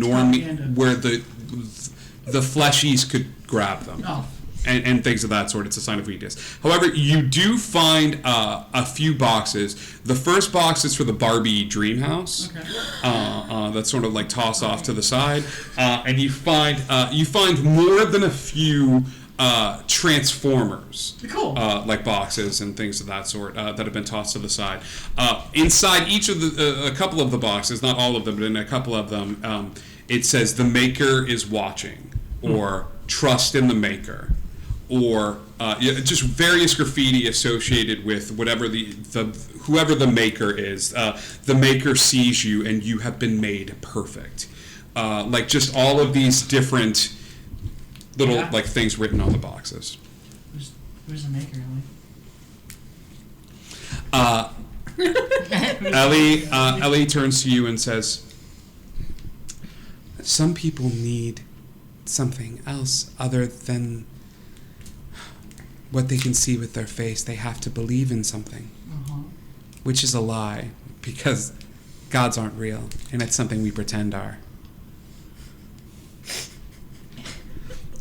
where the fleshies could grab them.
Oh.
And things of that sort. It's a sign of weakness. However, you do find a few boxes. The first box is for the Barbie dream house.
Okay.
That's sort of like tossed off to the side, and you find more than a few Transformers,
Cool.
like boxes and things of that sort that have been tossed to the side. Inside each of a couple of the boxes, not all of them, but in a couple of them, it says "The Maker is watching" or "Trust in the Maker." Or just various graffiti associated with whatever whoever the maker is. The maker sees you, and you have been made perfect. Like just all of these different little like things written on the boxes.
Who's the maker, Ellie?
Ellie turns to you and says, "Some people need something else other than what they can see with their face. They have to believe in something, which is a lie, because gods aren't real, and it's something we pretend are.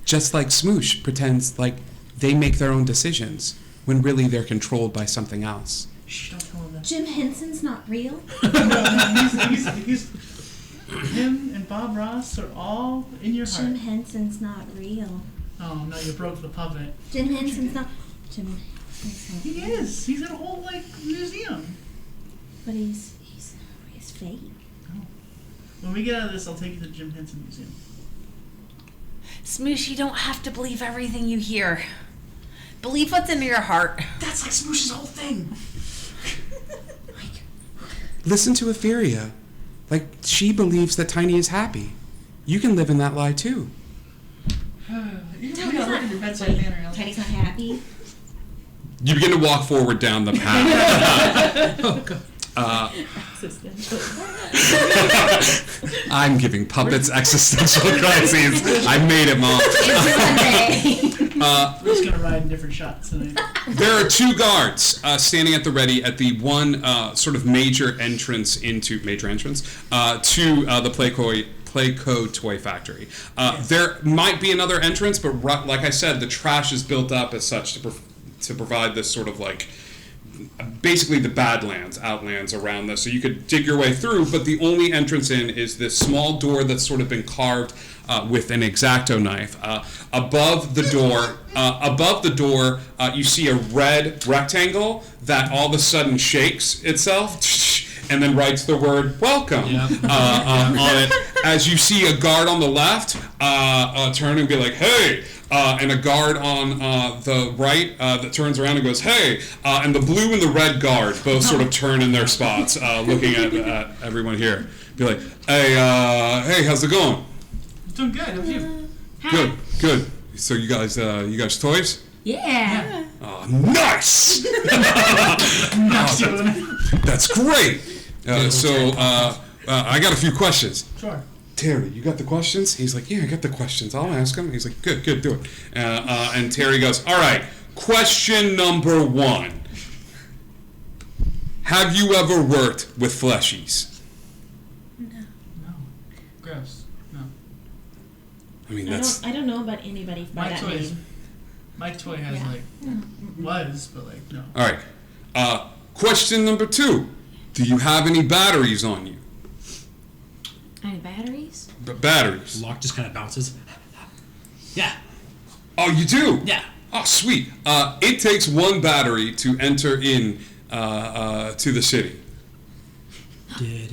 Just like Smoosh pretends like they make their own decisions, when really they're controlled by something else."
Shh, don't tell him that.
Jim Henson's not real.
he's him and Bob Ross are all in your
Jim
heart.
Henson's not real.
Oh no, you broke the puppet.
Jim Henson's not. Jim Henson's
He is. He's in a whole like museum.
But he's fake.
When we get out of this, I'll take you to the Jim Henson Museum.
Smoosh, you don't have to believe everything you hear. Believe what's in your heart.
That's like Smoosh's whole thing.
Listen to Etheria. Like, she believes that Tiny is happy. You can live in that lie too.
You can look at your bedside manner, Ellie.
Tiny's not happy.
You begin to walk forward down the path.
Oh, God.
Existential.
I'm giving puppets existential crises. I made it, Mom.
It's Sunday.
We're just gonna ride in different shots tonight.
There are two guards standing at the ready at the one sort of major entrance to the Playco Toy Factory. There might be another entrance, but like I said, the trash is built up as such to provide this sort of like basically the Badlands, Outlands around this. So you could dig your way through, but the only entrance in is this small door that's sort of been carved with an X-Acto knife. Above the door, you see a red rectangle that all of a sudden shakes itself and then writes the word "welcome" on it. As you see a guard on the left turn and be like, "Hey," and a guard on the right that turns around and goes, "Hey," and the blue and the red guard both sort of turn in their spots, looking at everyone here. Be like, "Hey, how's it going?"
Doing good. How are you?
Good. So you guys toys?
Yeah.
Oh, nice! That's great. So I got a few questions.
Sure.
Terry, you got the questions? He's like, yeah, I got the questions. I'll ask him. He's like, good, do it. And Terry goes, all right, question number 1. Have you ever worked with fleshies?
No. Gross. No.
I mean, that's...
I don't know about anybody by that name.
My toy has
Yeah.
was, but like no.
All right. Question number 2. Do you have any batteries on you?
Any batteries?
Batteries.
Locke just kind of bounces. Yeah.
Oh, you do?
Yeah.
Oh, sweet. It takes 1 battery to enter in to the city. You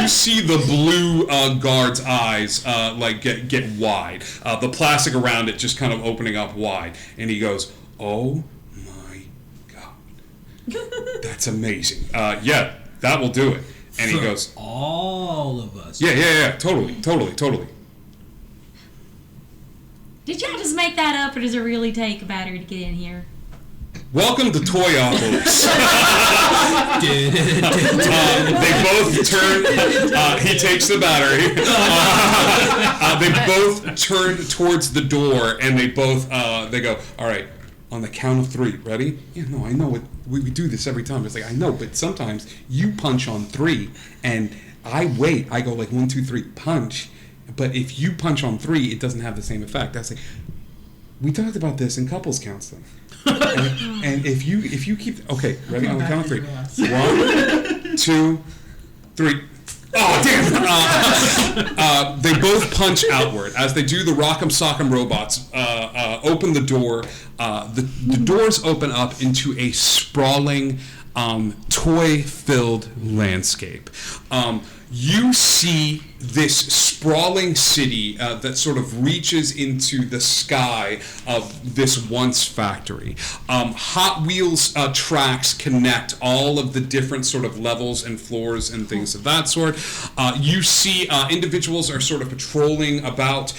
see the blue guard's eyes like get wide. The plastic around it just kind of opening up wide, and he goes, "Oh my god, that's amazing! Yeah, that will do it." And he
For
goes,
all of us.
"Yeah, totally."
Did y'all just make that up, or does it really take a battery to get in here?
Welcome to Toyopolis. They both turn. He takes the battery. They both turn towards the door, and they both they go, "All right, on the count of 3. Ready?" Yeah, no, I know it. We do this every time. It's like, I know, but sometimes you punch on 3, and I wait. I go like 1, 2, 3, punch. But if you punch on 3, it doesn't have the same effect. I say, we talked about this in couples counseling. And if you keep okay, ready on the count of 3. 1, 2, 3. Oh damn! They both punch outward as they do. The Rock'em Sock'em robots open the door. The doors open up into a sprawling, toy-filled landscape. You see this sprawling city that sort of reaches into the sky of this once factory. Hot Wheels tracks connect all of the different sort of levels and floors and things of that sort. You see individuals are sort of patrolling about.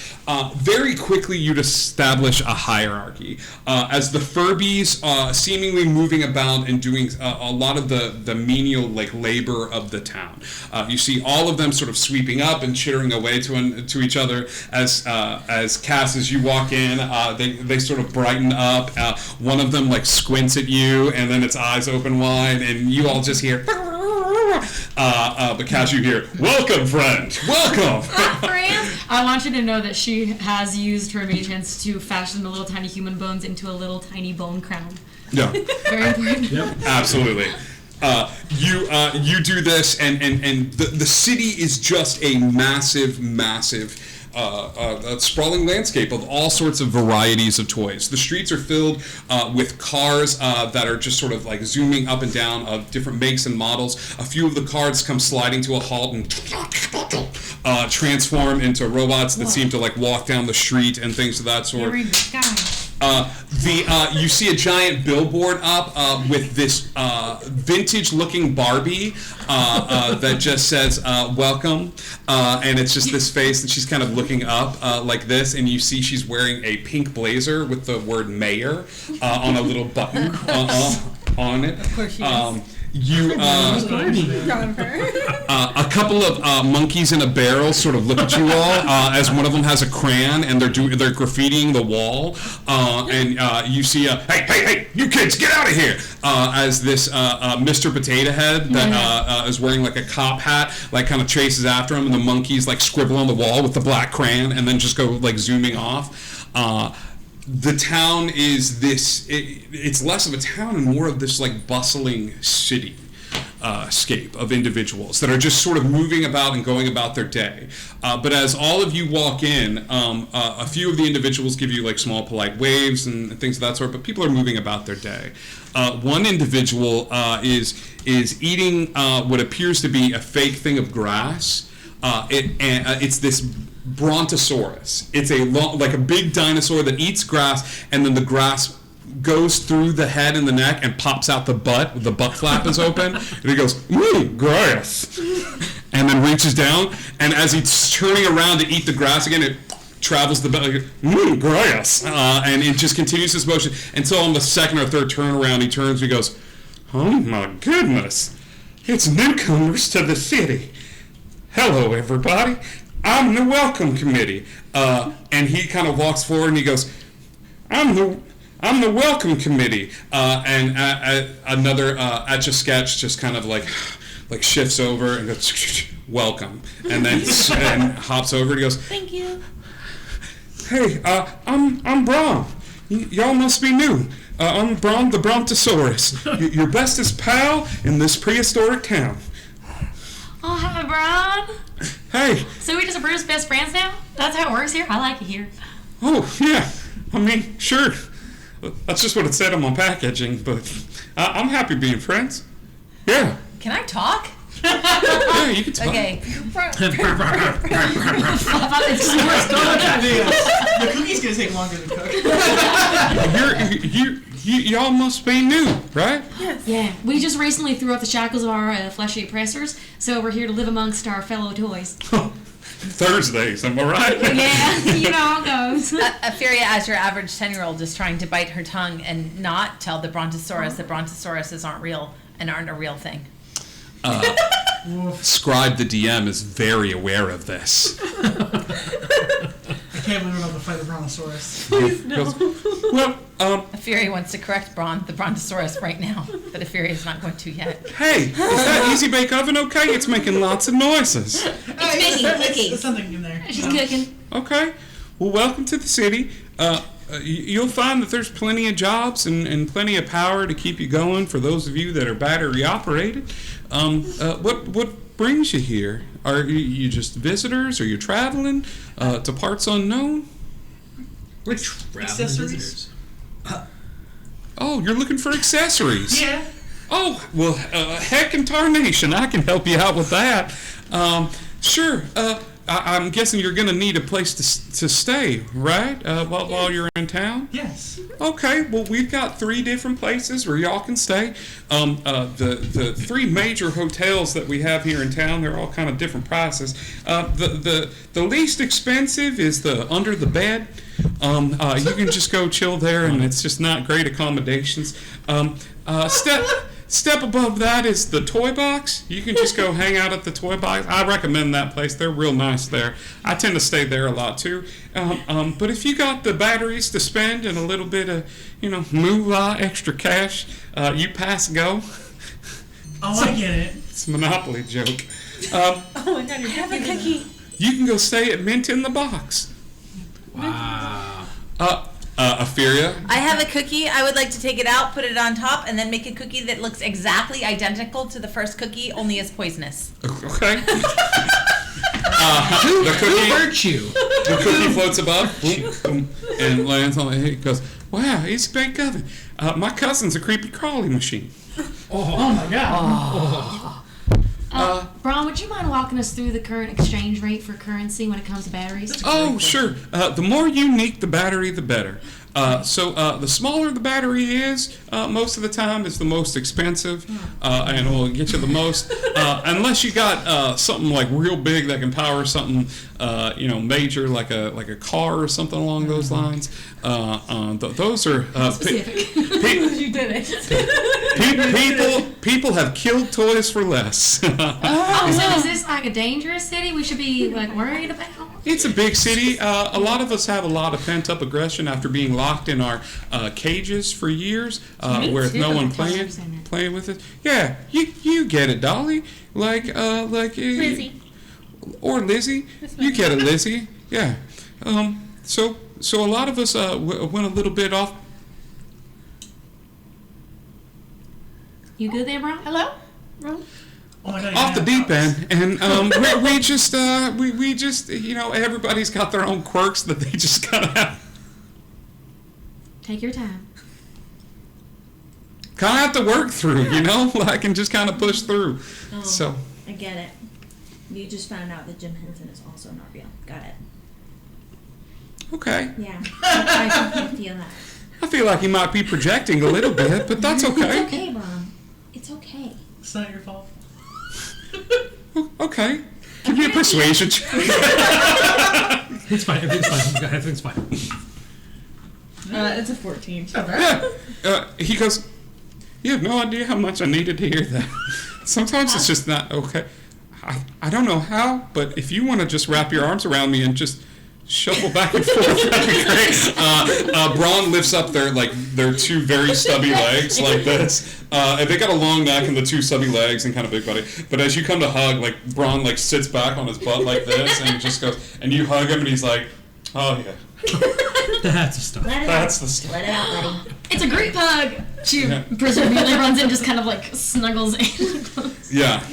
Very quickly you'd establish a hierarchy. As the Furbies seemingly moving about and doing a lot of the menial like labor of the town. You see all of them sort of sweeping up and chittering away to each other as Cass, as you walk in, they sort of brighten up. One of them like squints at you, and then its eyes open wide, and you all just hear. But Cass, you hear, "Welcome, friend. Welcome."
I want you to know that she has used her mage hands to fashion the little tiny human bones into a little tiny bone crown.
Yeah.
Very important.
Yep.
Absolutely. You do this, and the city is just a massive sprawling landscape of all sorts of varieties of toys. The streets are filled with cars that are just sort of like zooming up and down of different makes and models. A few of the cars come sliding to a halt and transform into robots that seem to like walk down the street and things of that sort. You see a giant billboard up with this vintage-looking Barbie that just says "Welcome," and it's just this face, and she's kind of looking up like this, and you see she's wearing a pink blazer with the word "Mayor" on a little button on it.
Of course she is.
A couple of monkeys in a barrel sort of look at you all as one of them has a crayon and they're graffitiing the wall, and you see hey, you kids, get out of here, as this Mr. Potato Head that is wearing like a cop hat like kind of chases after him, and the monkeys like scribble on the wall with the black crayon and then just go like zooming off. The town is it's less of a town and more of this like bustling city scape of individuals that are just sort of moving about and going about their day. But as all of you walk in, a few of the individuals give you like small polite waves and things of that sort, but people are moving about their day. One individual is eating what appears to be a fake thing of grass. It's this Brontosaurus. It's like a big dinosaur that eats grass, and then the grass goes through the head and the neck and pops out the butt. The butt flap is open, and he goes, grass, and then reaches down, and as he's turning around to eat the grass again, it travels the butt, like, grass, and it just continues this motion until on the second or third turnaround, he turns and he goes, oh my goodness, it's newcomers to the city. Hello, everybody. I'm the welcome committee. And he kind of walks forward and he goes, I'm the welcome committee. And another Etch-a-Sketch just kind of like shifts over and goes, welcome. And then and hops over and he goes,
thank you.
Hey, I'm Braun. Y'all must be new. I'm Braun the Brontosaurus, your bestest pal in this prehistoric town.
Oh, hi, Brian.
Hey.
So we just Bruce's best friends now? That's how it works here? I like it here.
Oh, yeah. I mean, sure. That's just what it said on my packaging, but I'm happy being friends. Yeah.
Can I talk?
Yeah, you can talk.
Okay.
The cookie's gonna take longer to cook.
Y'all must be new, right?
Yes.
Yeah, we just recently threw off the shackles of our fleshy oppressors, so we're here to live amongst our fellow toys.
Thursdays, am I right?
Yeah, you know how it goes.
Ophelia, as your average 10-year-old, is trying to bite her tongue and not tell the Brontosaurus that Brontosauruses aren't real and aren't a real thing.
Scribe the DM is very aware of this.
I can't believe we're about to fight a Brontosaurus.
Well,
Ophelia wants to correct the Brontosaurus right now, but Ophelia is not going to yet.
hey, is that Easy Bake Oven okay? It's making lots of noises.
It's
There's something in there.
She's cooking.
Okay. Well, welcome to the city. You'll find that there's plenty of jobs and plenty of power to keep you going for those of you that are battery operated. What brings you here? Are you just visitors? Are you traveling to parts unknown?
We're traveling
Accessories?
visitors.
Oh, you're looking for accessories.
Yeah.
Oh, well, heck and tarnation, I can help you out with that. Sure. I'm guessing you're going to need a place to stay, right? While you're in town?
Yes.
Okay, well, we've got 3 different places where y'all can stay. The 3 major hotels that we have here in town, they're all kind of different prices. The least expensive is the Under the Bed. You can just go chill there, and it's just not great accommodations. Step above that is the Toy Box. You can just go hang out at the Toy Box. I recommend that place. They're real nice there. I tend to stay there a lot too. But if you got the batteries to spend and a little bit of, moolah, extra cash, you pass go.
Oh, I get it.
It's a Monopoly joke.
Oh my god, you're
Have a cookie.
You can go stay at Mint in the Box.
Wow.
Ophelia.
I have a cookie. I would like to take it out, put it on top, and then make a cookie that looks exactly identical to the first cookie, only is poisonous.
Okay.
Who
The cookie.
hurt you?
The cookie floats above boom, boom, and lands on the head. Goes, wow, Easy Bake Oven. My cousin's a creepy crawly machine.
Oh my god.
Braun, would would you mind walking us through the current exchange rate for currency when it comes to batteries?
Oh, sure. The more unique the battery, the better. So the smaller the battery is, most of the time, is the most expensive, and will get you the most. Unless you got something like real big that can power something, major like a car or something along those lines. Those are
Specific.
You did it.
people have killed toys for less.
Oh, so is this like a dangerous city we should be like worried about?
It's a big city. A lot of us have a lot of pent-up aggression after being locked in our cages for years, with no one playing with it. Yeah, you get it, Dolly. Like
Lizzie.
or Lizzie. You get it, Lizzie. Yeah. So a lot of us went a little bit off.
You good there, bro?
Hello?
Oh my God,
Off the
yeah.
deep end, and we just everybody's got their own quirks that they just gotta have.
Take your time.
Kind of have to work through, like, and just kind of push through.
Oh,
So
I get it. You just found out that Jim Henson is also not real. Got it.
okay,
Yeah. I feel that.
I feel like he might be projecting a little bit, but that's
It's
okay.
okay, Mom. It's okay.
It's not your fault.
Okay, give me a persuasion check.
It's fine. Everything's fine.
It's a 14.
Yeah, he goes. You have no idea how much I needed to hear that. Sometimes it's just not okay. I don't know how, but if you want to just wrap your arms around me and just shuffle back and forth, that'd be great. Braun lifts up their two very stubby legs like this. And they got a long neck and the two stubby legs and kind of big body. But as you come to hug, Braun sits back on his butt like this and just goes, and you hug him and he's like, oh yeah.
That's the stuff.
Let it
That's
out.
the stuff.
Let it out, buddy.
It's a group hug. She
Yeah.
presumably runs in, just kind of snuggles in.
Yeah.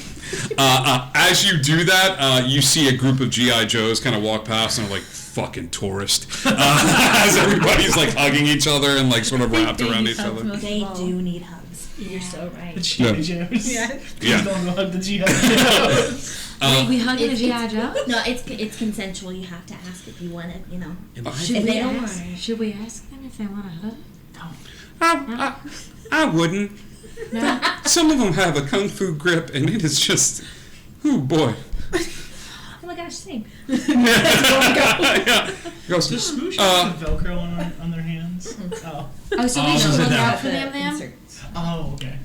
As you do that, you see a group of G.I. Joes kind of walk past and are like, fucking tourist. As everybody's hugging each other and sort of wrapped around each other.
They do need hugs. You're so
The
right.
G.I. Joes.
Yeah.
Yeah.
Please don't go hug the G.I. Joes.
Wait, we hugging a G.I. Joe?
No, it's consensual. You have to ask if you want it.
Should
If
we
they don't
ask?
want it.
Should we ask them if they want to hug?
I wouldn't.
No.
Some of them have a kung fu grip, and it is just, oh boy.
Oh my gosh, same.
Yeah. Goes,
Does Smoosh
Uh,
have some Velcro on their hands? Oh.
Oh, so we should
so
look
that-
out for them then?
Inserts.
Oh, okay.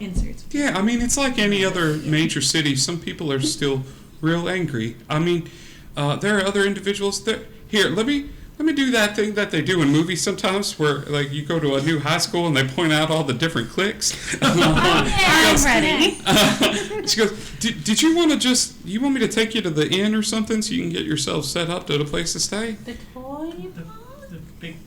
Inserts.
Yeah, I mean, it's like any other major city. Some people are still real angry. I mean, there are other individuals that, here, let me do that thing that they do in movies sometimes where, you go to a new high school and they point out all the different cliques.
I'm ready.
She goes, did you want to you want me to take you to the inn or something so you can get yourself set up at a place to stay?
The toy
The big,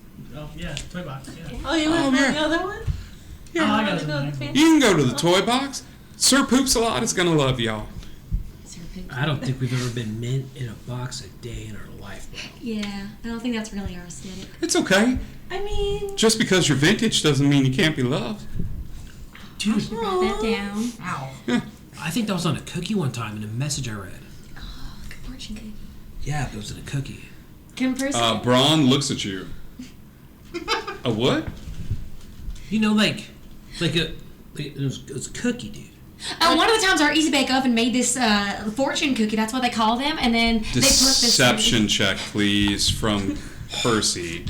toy box, yeah.
Oh, you
Oh,
went for
man.
the other one?
Oh, I got
wanna
it.
go to the
You can go to the toy box. Sir Poops a Lot is going to love y'all.
I don't think we've ever been mint in a box a day in our life, bro.
Yeah, I don't think that's really our aesthetic.
It's okay.
I mean,
Just because you're vintage doesn't mean you can't be loved.
Dude,
Write that down.
Ow.
I think that was on a cookie one time in a message I read.
Oh, good fortune cookie.
Yeah, but it was in a cookie.
Kim person?
Braun looks at you. A what?
You know, it was a cookie, dude.
One of the times our Easy Bake Oven made this fortune cookie. That's what they call them. And then they put this.
Deception check, please, from Percy.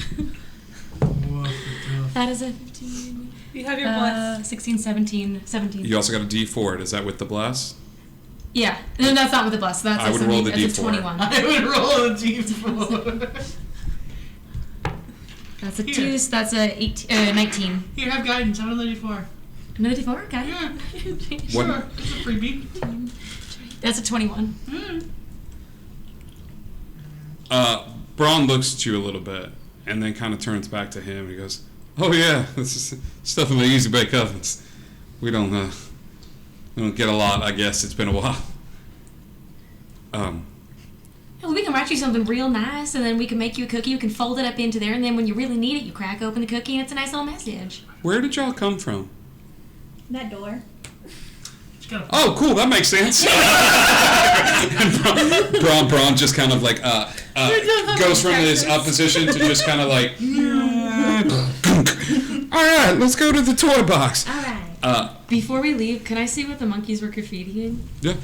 That is a 15.
you have your bless.
16, 17, 17.
You also got a D4. Is that with the bless?
Yeah. No, that's not with the bless. That's
I
a
would roll
17,
the
that's a
D4.
21.
I would roll a D4.
That's a
Here.
2, so that's a 18, 19.
Here, have guidance. Have another D4.
Another D4? Okay.
Yeah,
What-
sure. It's a freebie.
That's a 21.
Braun looks at you a little bit and then kind of turns back to him and he goes, "Oh yeah, this is stuff in the Easy Bake Ovens. We don't get a lot. I guess it's been a while."
Well, we can write you something real nice, and then we can make you a cookie. You can fold it up into there, and then when you really need it, you crack open the cookie, and it's a nice little message.
Where did y'all come from?
That door.
Oh, cool. That makes sense. And Braun just kind of like goes from his up position to just kind of like. All right, let's go to the toy box.
All right.
Before we leave, can I see what the monkeys were graffitiing?
Yeah.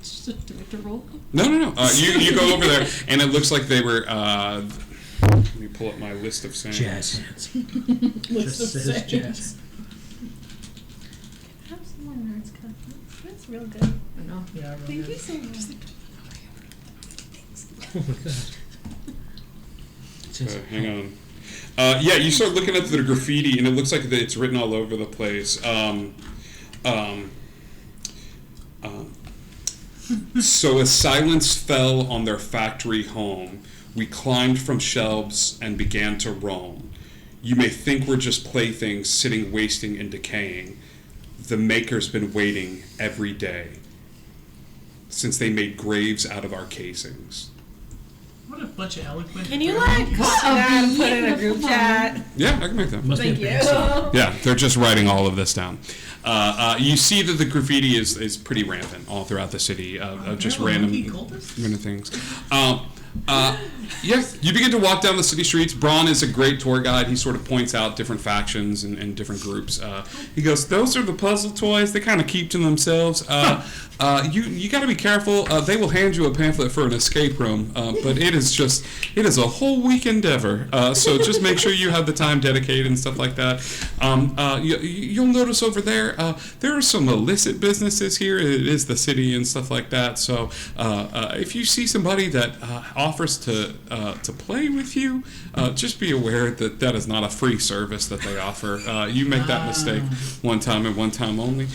Just a director roll.
No. You go over there, and it looks like they were. Let me pull up my list of sayings.
Jazz hands.
List
Just
of
says
sayings.
jazz.
Have some more nerds come. That's real good.
No.
Yeah,
Thank you so much.
Oh my god. It says,
Hang on. Yeah, you start looking at the graffiti, and it looks like it's written all over the place. So as silence fell on their factory home, we climbed from shelves and began to roam. You may think we're just playthings sitting wasting and decaying. The maker's been waiting every day since they made graves out of our casings.
What a bunch of eloquent.
Can you like cut that and put it in a group chat?
Yeah, I can make that.
must
Thank
be a
you.
big
Yeah, they're just writing all of this down. You see that the graffiti is pretty rampant all throughout the city of just random things. Yeah, you begin to walk down the city streets. Braun is a great tour guide. He sort of points out different factions and different groups. He goes, "Those are the puzzle toys. They kind of keep to themselves. You got to be careful. They will hand you a pamphlet for an escape room, but it is a whole week endeavor. So just make sure you have the time dedicated and stuff like that. You'll notice over there there are some illicit businesses here. It is the city and stuff like that. So if you see somebody that offers to play with you, just be aware that that is not a free service that they offer. You make that mistake one time and one time only."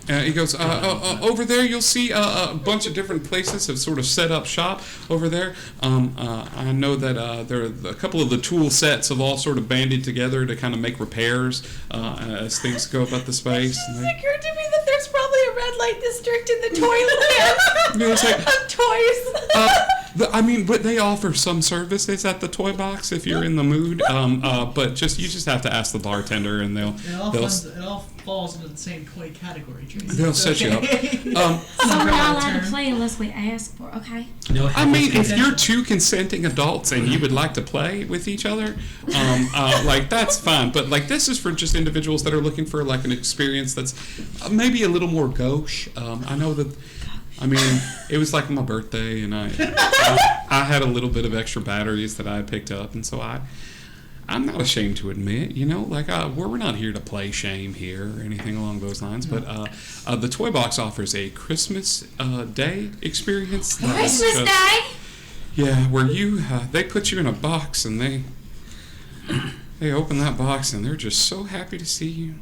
He goes, "Over there you'll see a bunch of different places have sort of set up shop over there. I know that there are a couple of the tool sets have all sort of banded together to kind of make repairs as things go about the space."
It occurred to me that there's probably a red light district in the toy land
It's like,
of toys.
I mean, but they offer some services at the toy box if you're in the mood. But you just have to ask the bartender, and they'll
It all falls into the same toy category, Tracy.
they'll set you up.
So we're not allowed to play unless we ask for. Okay.
No,
I mean, if you're two consenting adults and you would like to play with each other, like that's fine. But like this is for just individuals that are looking for like an experience that's maybe a little more gauche. I know that. I mean, it was like my birthday, and I had a little bit of extra batteries that I had picked up, and so I'm not ashamed to admit, like we're not here to play shame here or anything along those lines. But the Toy Box offers a Christmas Day experience. that is
Christmas
just-
Day?
Yeah, where they put you in a box and they open that box and they're just so happy to see you.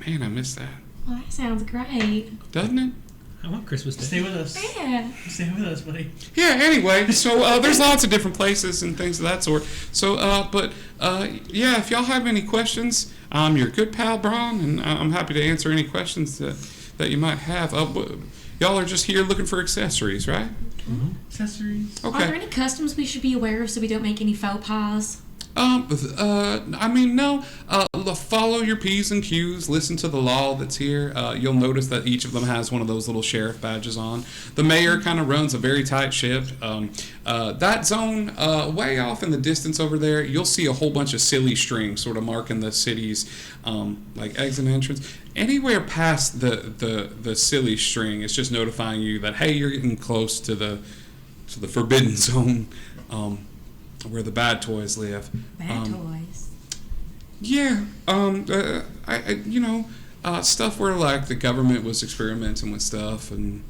Man, I miss that,
Well, that sounds great.
doesn't it?
I want Christmas
Stay
Day.
with us.
Yeah.
Stay with us, buddy.
Yeah, anyway, so there's lots of different places and things of that sort. So, yeah, if y'all have any questions, I'm your good pal, Braun, and I'm happy to answer any questions that you might have. Y'all are just here looking for accessories, right?
Accessories.
Are there
Okay.
any customs we should be aware of so we don't make any faux pas?
I mean, no. Follow your P's and Q's. Listen to the law that's here. You'll notice that each of them has one of those little sheriff badges on. The mayor kind of runs a very tight ship. That zone, way off in the distance over there, you'll see a whole bunch of silly strings sort of marking the city's like exit and entrance. Anywhere past the silly string, it's just notifying you that hey, you're getting close to the forbidden zone. Where the bad toys live.
Bad toys.
Yeah. Stuff where like the government was experimenting with stuff and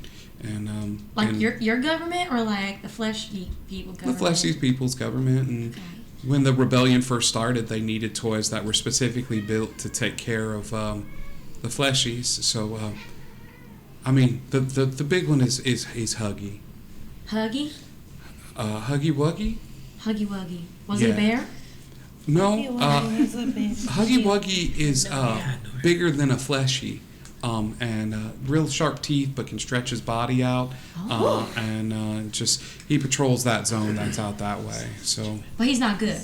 Like
and
your government or like the flesh people
the
government?
fleshy people's government. And
Okay.
when the rebellion first started, they needed toys that were specifically built to take care of the fleshies. So I mean the big one is Huggy.
Huggy?
Huggy Wuggy?
Huggy Wuggy. Was it a
Yeah.
bear?
No. Huggy Wuggy is bigger than a fleshy, and real sharp teeth, but can stretch his body out, and just he patrols that zone that's out that way. So
But he's not good.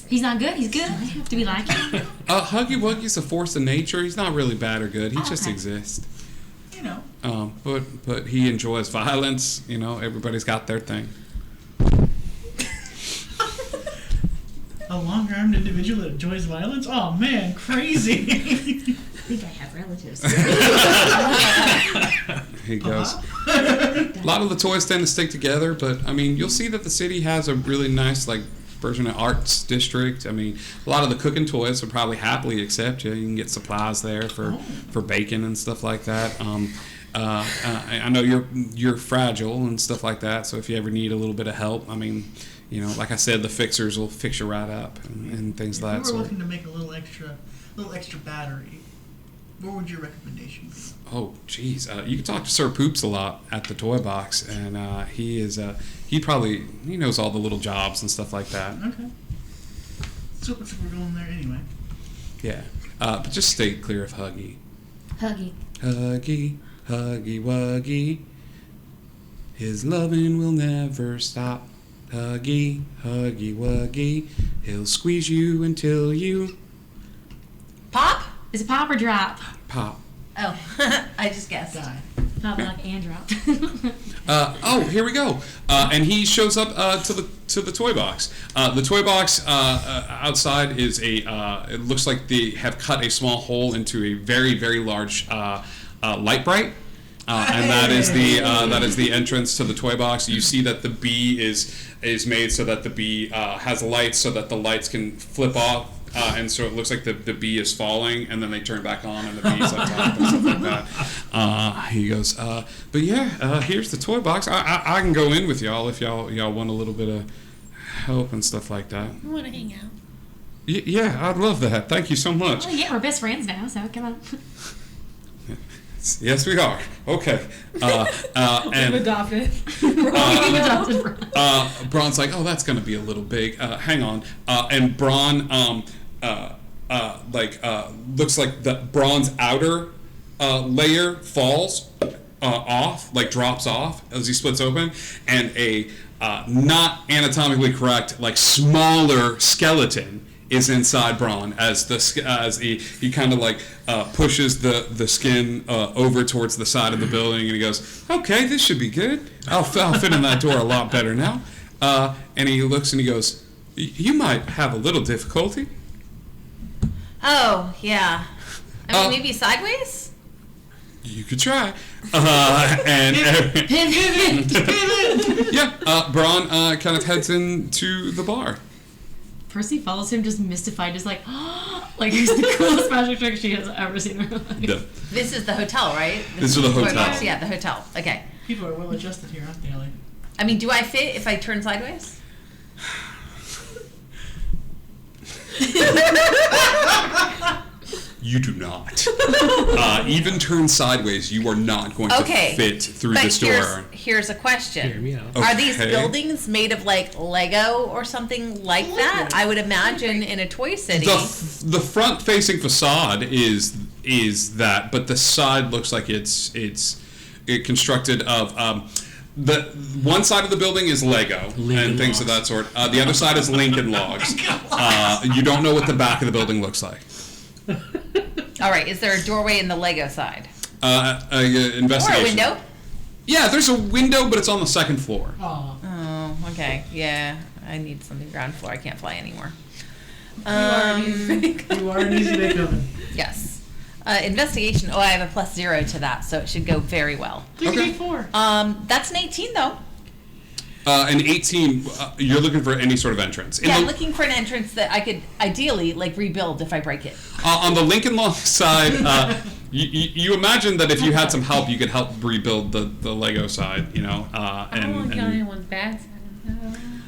He's not good. He's good. Do we like him?
Huggy Wuggy's a force of nature. He's not really bad or good. He just
okay.
exists.
You know.
But he enjoys violence. You know, everybody's got their thing.
A long-armed individual that enjoys violence? Oh man, crazy.
I think I have relatives.
He goes. A lot of the toys tend to stick together, but I mean, you'll see that the city has a really nice like version of arts district. I mean, a lot of the cooking toys would probably happily accept you. You can get supplies there for bacon and stuff like that. I know you're fragile and stuff like that, so if you ever need a little bit of help, I mean, you know, like I said, the fixers will fix you right up and things
If
of
we
that
were
sort.
looking to make a little extra battery, what would your recommendation be?
Oh, geez, you can talk to Sir Poops a lot at the toy box, and he knows all the little jobs and stuff like that.
Okay. So we're going there anyway.
Yeah, but just stay clear of Huggy.
Huggy.
Huggy, Huggy Wuggy, his loving will never stop. Huggy, Huggy Wuggy, he'll squeeze you until you
Pop?
Is it pop or drop?
pop.
Oh, I just guessed.
Die.
Pop like and drop.
Here we go. And he shows up to the toy box. The toy box outside is it looks like they have cut a small hole into a very, very large light bright. And that is the entrance to the toy box. You see that the bee is made so that the bee has lights so that the lights can flip off. And so it looks like the bee is falling, and then they turn back on, and the bee's on top and stuff like that. He goes, but yeah, here's the toy box. I can go in with y'all if y'all want a little bit of help and stuff like that.
I want to hang out.
Yeah, I'd love that. Thank you so much.
Oh yeah, we're best friends now, so come on.
Yes, we are. Okay. And
adopted.
Braun's like, oh, that's gonna be a little big. Hang on. And Braun, looks like the Braun's outer layer falls off, like drops off as he splits open, and a not anatomically correct, like smaller skeleton is inside Braun as he kind of like pushes the skin over towards the side of the building, and he goes, okay, this should be good. I'll fit in that door a lot better now. And he looks and he goes, you might have a little difficulty.
Oh, yeah. I mean, maybe sideways?
You could try. Yeah, Braun kind of heads into the bar.
Percy follows him, just mystified, just like, like it's the coolest magic trick she has ever seen in her life.
Yeah.
This is the hotel, right?
This is the
toy
hotel.
box? Yeah, the hotel. Okay.
People are well adjusted here, aren't they, Ellie?
I mean, do I fit if I turn sideways?
You do not. Even turned sideways, you are not going to fit through
but
this door.
Here's a question.
Hear me out.
Are these
Okay.
buildings made of like Lego or something like that? I would imagine in a Toy City.
The front facing facade is that, but the side looks like it's constructed of the one side of the building is Lego and things of that sort. The other side is Lincoln Logs. You don't know what the back of the building looks like.
All right, is there a doorway in the Lego side?
Investigation.
Or a window?
Yeah, there's a window, but it's on the second floor.
Aw.
Oh, okay. Yeah, I need something ground floor. I can't fly anymore.
You are an easy bake oven.
Yes. Investigation. Oh, I have a +0 to that, so it should go very well.
Look
Okay.
at 4.
That's an 18 though.
An 18, you're looking for any sort of entrance.
Yeah, looking for an entrance that I could ideally like rebuild if I break it.
On the Lincoln Log side, you imagine that if you had some help, you could help rebuild the Lego side, you know.
I don't want to kill anyone's bad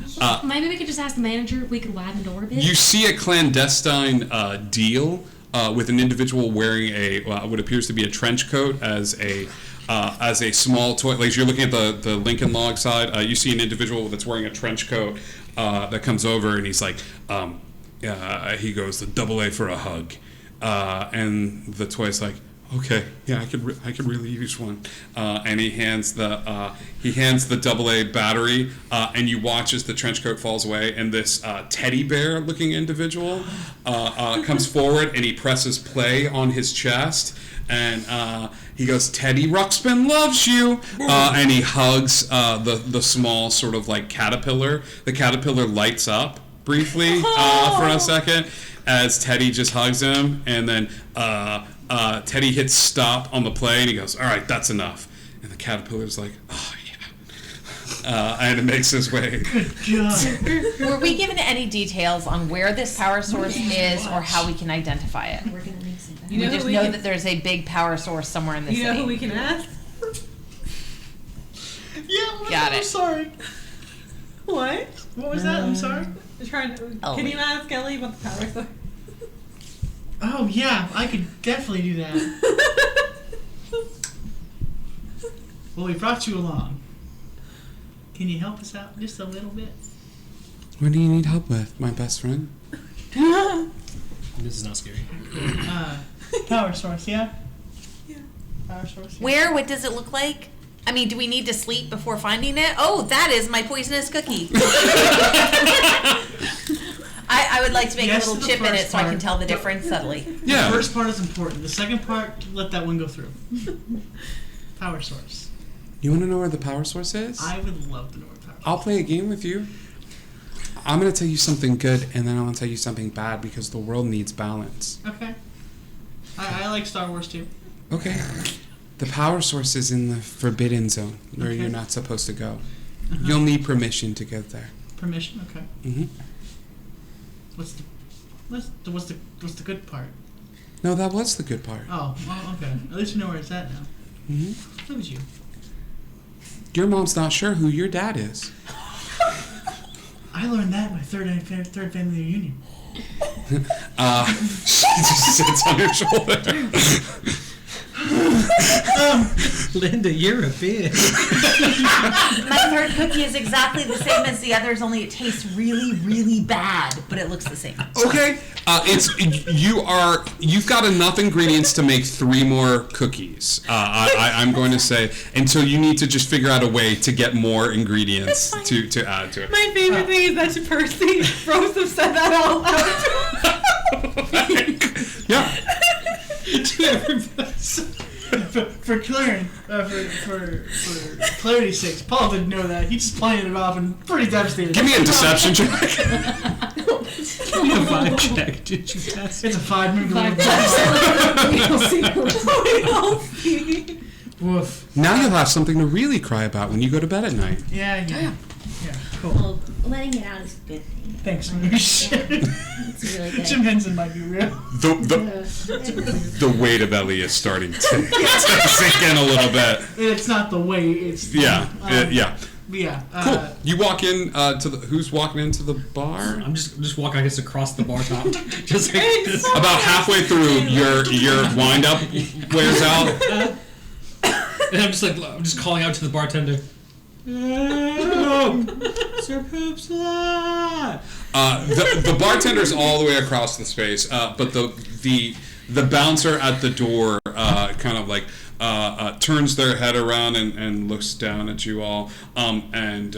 side.
Maybe we could just ask the manager if we could widen the door a bit.
You see a clandestine deal with an individual wearing what appears to be a trench coat as a small toy. Like you're looking at the Lincoln Log side, you see an individual that's wearing a trench coat that comes over, and he's like, he goes, the double A for a hug. And the toy's like, okay, yeah, I could really use one. And he hands the AA battery, and you watch as the trench coat falls away, and this teddy bear looking individual comes forward, and he presses play on his chest, and he goes, "Teddy Ruxpin loves you," and he hugs the small sort of like caterpillar. The caterpillar lights up briefly for a second as Teddy just hugs him, and then Teddy hits stop on the play, and he goes, "All right, that's enough." And the caterpillar's like, "Oh yeah," and it makes his way.
Were we given any details on where this power source is or how we can identify it?
We're gonna make some.
You
We
know
just
who we
know
can-
that there's a big power source somewhere in the
You know
city.
who we can ask?
Yeah,
Got
I'm
it.
sorry.
What?
What was that? I'm sorry.
Oh,
Can
wait.
you ask Ellie about the power source?
Oh yeah, I could definitely do that. Well, we brought you along. Can you help us out just a little bit?
What do you need help with, my best friend?
This is not scary.
Power source, yeah? Yeah. Power source. Yeah.
Where? What does it look like? I mean, do we need to sleep before finding it? Oh, that is my poisonous cookie. I would like to make
Yes
a
to
little
the
chip in it
first
so I can
part.
tell the difference subtly.
Yeah.
The first part is important. The second part, let that one go through. Power source.
You want to know where the power source is?
I would love to know where power source.
I'll play a game with you. I'm going to tell you something good, and then I'm going to tell you something bad because the world needs balance.
Okay. I like Star Wars too.
Okay. The power source is in the forbidden zone, where
Okay.
you're not supposed to go. You'll need permission to get there.
Permission. Okay.
hmm
What's the good part?
No, that was the good part.
Oh, well, okay. At least you know where it's at now.
hmm
Look at you.
Your mom's not sure who your dad is.
I learned that in my third family reunion.
She just sits on your shoulder.
Linda, you're a bitch.
My third cookie is exactly the same as the others, only it tastes really, really bad, but it looks the same.
Okay. You've got enough ingredients to make 3 more cookies. I'm going to say until you need to just figure out a way to get more ingredients to add to it.
My favorite thing is that Percy Rose said that out loud.
Yeah.
For clarity's sake, Paul didn't know that. He's just playing it off and pretty devastated.
Give me a deception check.
Give me a vibe check. Did you pass?
It's a 5 move. Woof.
Now you'll have something to really cry about when you go to bed at night.
Yeah. Cool.
Well, letting it out is a good thing.
Thanks, Moosh.
It's really good.
Jim Henson might be real.
The weight of Ellie is starting to sink in a little bit.
It's not the way. It's
Yeah.
yeah.
Cool. You walk in to the. Who's walking into the bar?
I'm just walking, I guess, across the bar top. Just like this.
About halfway through, your wind up wears out.
And I'm just calling out to the bartender. Sir Poops a lot.
The bartender's all the way across the space, but the bouncer at the door kind of like turns their head around and looks down at you all, and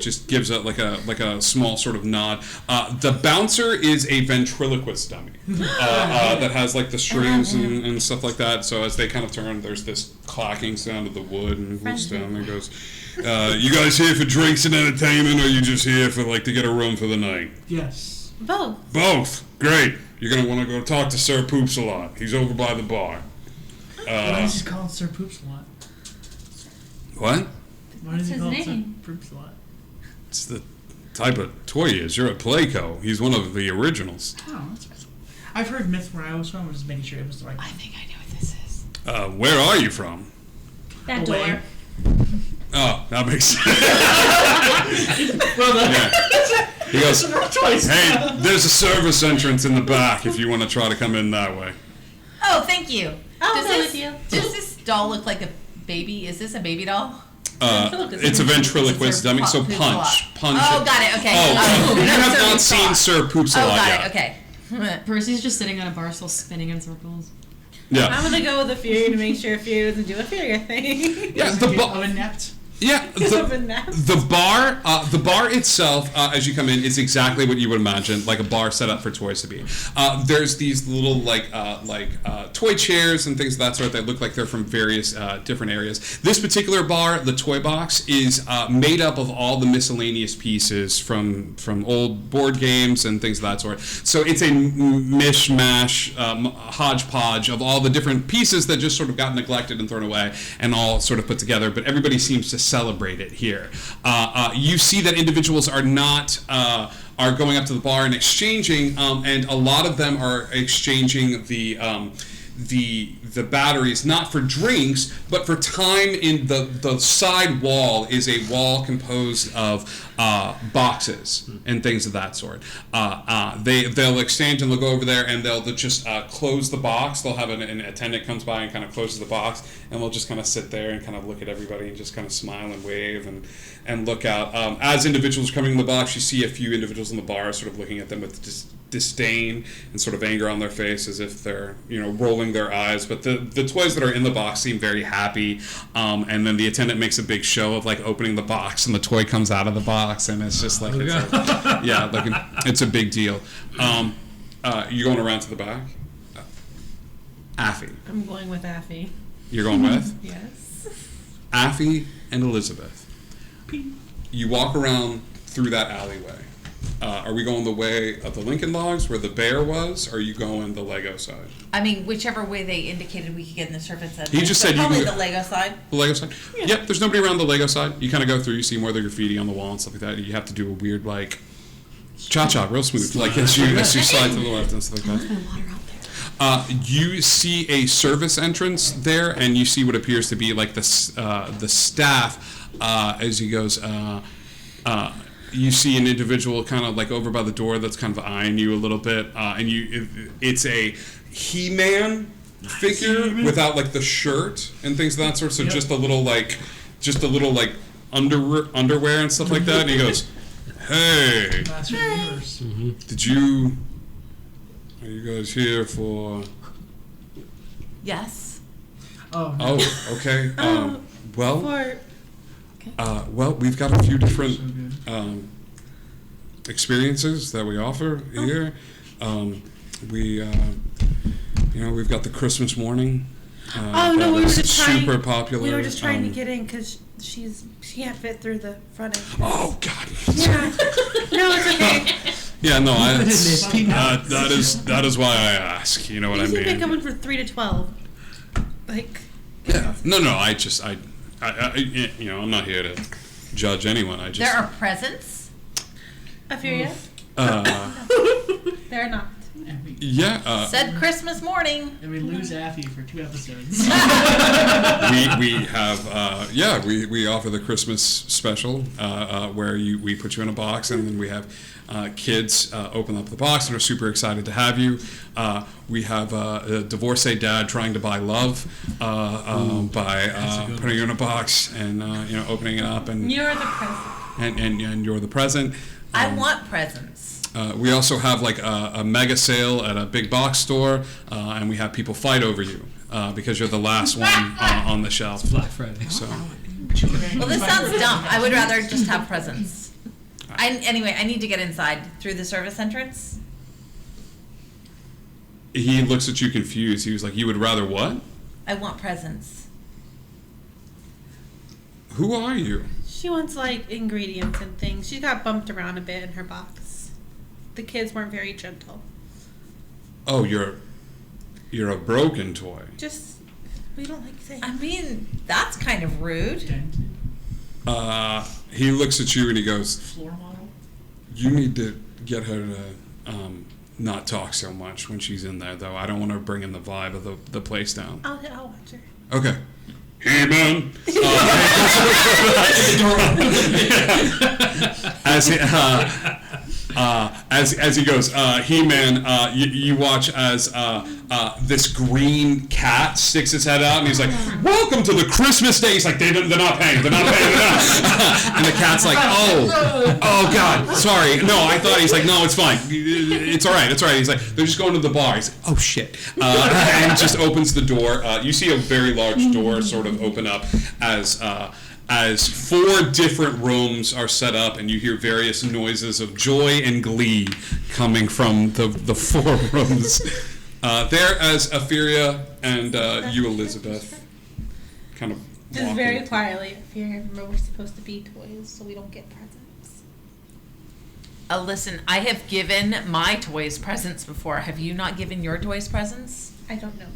just gives it like a small sort of nod. The bouncer is a ventriloquist dummy that has like the strings and stuff like that. So as they kind of turn, there's this clacking sound of the wood, and he looks down and goes, "You guys here for drinks and entertainment, or you just here for like to get a room for the night?"
Yes.
Both.
Both. Great. You're gonna want to go talk to Sir Poops a lot. He's over by the bar.
Why does he call it Sir Poops a lot?
What?
Why does he
his
call it Sir
name.
Poops a lot?
It's the type of toy he is. You're at Playco. He's one of the originals.
Oh, that's nice. I've heard myth where I was from. I was just making sure it was the right.
I think I know what this is.
Where are you from?
That
Away.
door.
Oh, that makes sense.
Well,
Yeah. He goes,
twice.
"Hey, there's a service entrance in the back if you want to try to come in that way."
Oh, thank you.
I'll
Does
go
this,
with you.
Does this doll look like a baby? Is this a baby doll?
It's a ventriloquist dummy, so
Poops a
punch.
lot.
Punch
Oh,
it.
got it. Okay.
Oh, you have
Sir
not
Poops a
seen
lot.
Sir Poops a
Oh,
lot
got
yet.
it. Okay.
Percy's just sitting on a bar stool spinning in circles.
Yeah.
I'm gonna go with a Fury to make sure Fury doesn't do a Fury thing.
Yeah, the bar.
Oven napped.
Yeah,
Of a nap.
the bar itself, as you come in, is exactly what you would imagine, like a bar set up for toys to be. There's these little like toy chairs and things of that sort that look like they're from various different areas. This particular bar, the toy box, is made up of all the miscellaneous pieces from old board games and things of that sort. So it's a mishmash, hodgepodge of all the different pieces that just sort of got neglected and thrown away and all sort of put together. But everybody seems to celebrate it here. You see that individuals are not are going up to the bar and exchanging, and a lot of them are exchanging the batteries not for drinks but for time. In the side wall is a wall composed of boxes and things of that sort. They'll exchange and they'll go over there and they'll just close the box. They'll have an attendant comes by and kind of closes the box, and we'll just kind of sit there and kind of look at everybody and just kind of smile and wave and look out. As individuals coming in the box, you see a few individuals in the bar sort of looking at them with disdain and sort of anger on their face, as if they're rolling their eyes. But the toys that are in the box seem very happy, and then the attendant makes a big show of like opening the box, and the toy comes out of the box, and it's just like it's a big deal. You going around to the back? Affy.
I'm going with Affy.
You're going with
Yes.
Affy and Elizabeth. You walk around through that alleyway. Are we going the way of the Lincoln Logs where the bear was, or are you going the Lego side?
I mean, whichever way they indicated we could get in the service center.
He just said you
probably
can-
the Lego side.
The Lego side? Yep, there's nobody around the Lego side. You kind of go through, you see more of the graffiti on the wall and stuff like that. You have to do a weird, like, cha-cha, real smooth, like as you slide to the left and stuff like that. You see a service entrance there, and you see what appears to be like the staff as he goes. You see an individual kind of like over by the door that's kind of eyeing you a little bit, and it's a He-Man figure without like the shirt and things of that sort. So just a little like underwear and stuff like that. And he goes, "Hey,
Master of the Universe.
are you guys here for?"
Yes.
Oh, no.
Oh, okay. Well,
For
we've got a few different
So good.
experiences that we offer here. We've got the Christmas morning.
Oh, no,
that
we were
is
just trying-
super popular.
we were just trying to get in because she can't fit through the front entrance.
Oh God.
Yeah. No, it's okay.
Yeah, no,
Peanuts.
that is why I ask. You know what I
These have been
mean?
coming for 3 to 12. Like.
Yeah. No. I'm not here to judge anyone. I just.
There are presents.
Afuria? They're not.
And we,
Yeah.
Said Christmas morning.
and we lose Affy for 2 episodes.
we have we offer the Christmas special where we put you in a box, and then we have kids open up the box and are super excited to have you. We have a divorcee dad trying to buy love by putting you in a box and opening it up, and
You're the present.
and you're the present.
I want presents.
We also have like a mega sale at a big box store, and we have people fight over you because you're the last one on the shelf.
Black Friday.
So
Well, this sounds dumb. I would rather just have presents. Anyway, I need to get inside through the service entrance.
he looks at you confused. He was like, "You would rather what?
I want presents.
Who are you?"
She wants like ingredients and things. She got bumped around a bit in her box. The kids weren't very gentle.
Oh, you're a broken toy.
Just we don't like saying.
I mean, that's kind of rude.
Dented.
He looks at you and he goes,
Floor model.
"You need to get her to not talk so much when she's in there, though. I don't want her bringing the vibe of the place down."
I'll watch her.
Okay. Hey, man. As he goes, He-Man, you watch as this green cat sticks its head out, and he's like, "Welcome to the Christmas day." He's like, they're not paying. And the cat's like, oh God, sorry. No, I thought." He's like, "No, it's fine. it's all right. It's all right. He's like, they're just going to the bar. He's like, oh shit, and just opens the door. You see a very large door sort of open up as 4 different rooms are set up, and you hear various noises of joy and glee coming from the 4 rooms. There, as Etheria and you, Elizabeth, kind of
Just
walk
very
in.
quietly. Fear, remember we're supposed to be toys, so we don't get presents.
Listen, I have given my toys presents before. Have you not given your toys presents?
I don't know.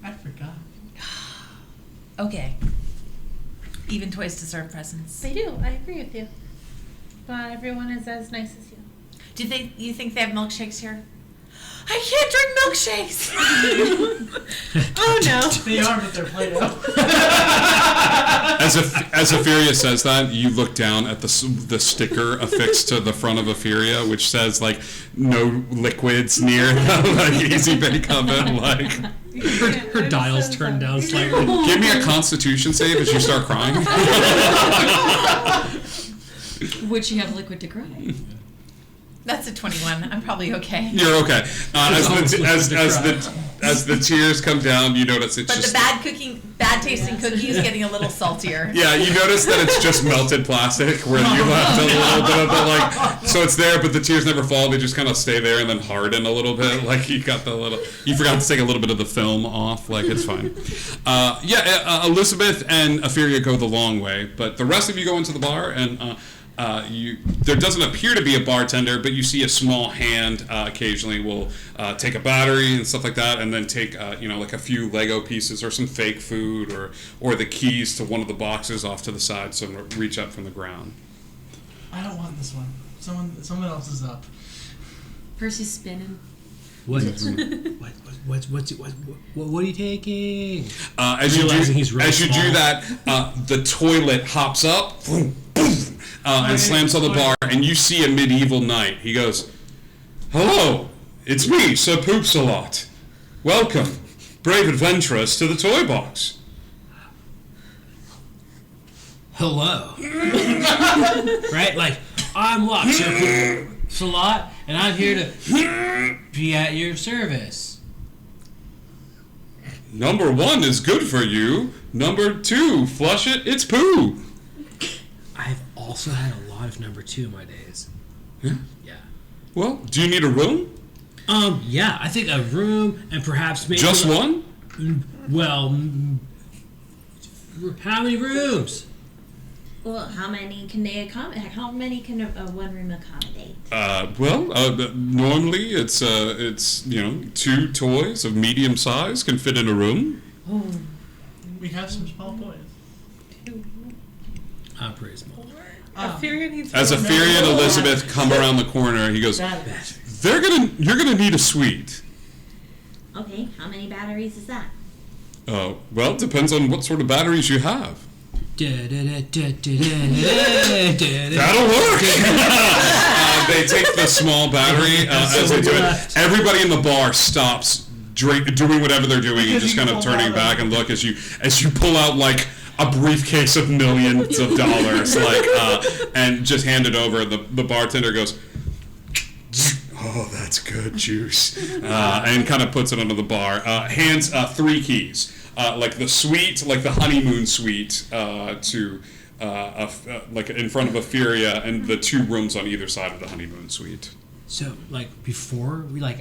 I forgot.
Okay. Even toys deserve presents.
They do. I agree with you. Not everyone is as nice as you.
You think they have milkshakes here? I can't drink milkshakes.
Oh no.
They are, but they're Play-Doh.
As Etheria says that, you look down at the sticker affixed to the front of Etheria, which says like no liquids near like easy bake oven. Like,
Her dial's turned down slightly.
give me a Constitution save as you start crying.
Would she have liquid to cry?
That's a 21. I'm probably okay.
You're okay. As the tears come down, you notice it's
But
just.
the bad tasting cookie is getting a little saltier.
Yeah, you notice that it's just melted plastic where you left a little bit of the like. So it's there, but the tears never fall. They just kind of stay there and then harden a little bit. Like you got the little. You forgot to take a little bit of the film off. Like it's fine. Elizabeth and Etheria go the long way, but the rest of you go into the bar and. There doesn't appear to be a bartender, but you see a small hand occasionally will take a battery and stuff like that, and then take like a few Lego pieces or some fake food or the keys to one of the boxes off to the side, so reach up from the ground.
I don't want this one. Someone else is up.
Percy's spinning.
What are you taking?
As you
Realizing he's really
do
small.
that, the toilet hops up. And slams on the bar, and you see a medieval knight. He goes, "Hello, it's me, Sir Poops-a-Lot. Welcome, brave adventurers, to the toy box."
Hello. Right? Like, I'm Locke, Sir Poops-a-Lot, and I'm here to be at your service.
Number 1 is good for you. Number 2, flush it, it's poo.
I've also had a lot of number 2 in my days.
Yeah.
Yeah.
Well, do you need a room?
Yeah, I think a room and perhaps maybe...
Just one?
Well, how many rooms?
Well, how many can they accommodate? How many can one room accommodate?
Normally it's 2 toys of medium size can fit in a room.
We have some small toys.
I'm pretty small.
Etheria needs
As Etheria and Elizabeth come around the corner, he goes, "You're gonna need a suite."
Okay, how many batteries is that?
Well, it depends on what sort of batteries you have. That'll work. They take the small battery as they do it. Everybody in the bar stops doing whatever they're doing and just kind of turning back and look as you pull out like a briefcase of millions of dollars, and just hand it over. The bartender goes, "Oh, that's good juice," and kind of puts it under the bar. Hands 3 keys, like the suite, like the honeymoon suite, to like in front of Etheria, and the 2 rooms on either side of the honeymoon suite.
So, like, before we, boop,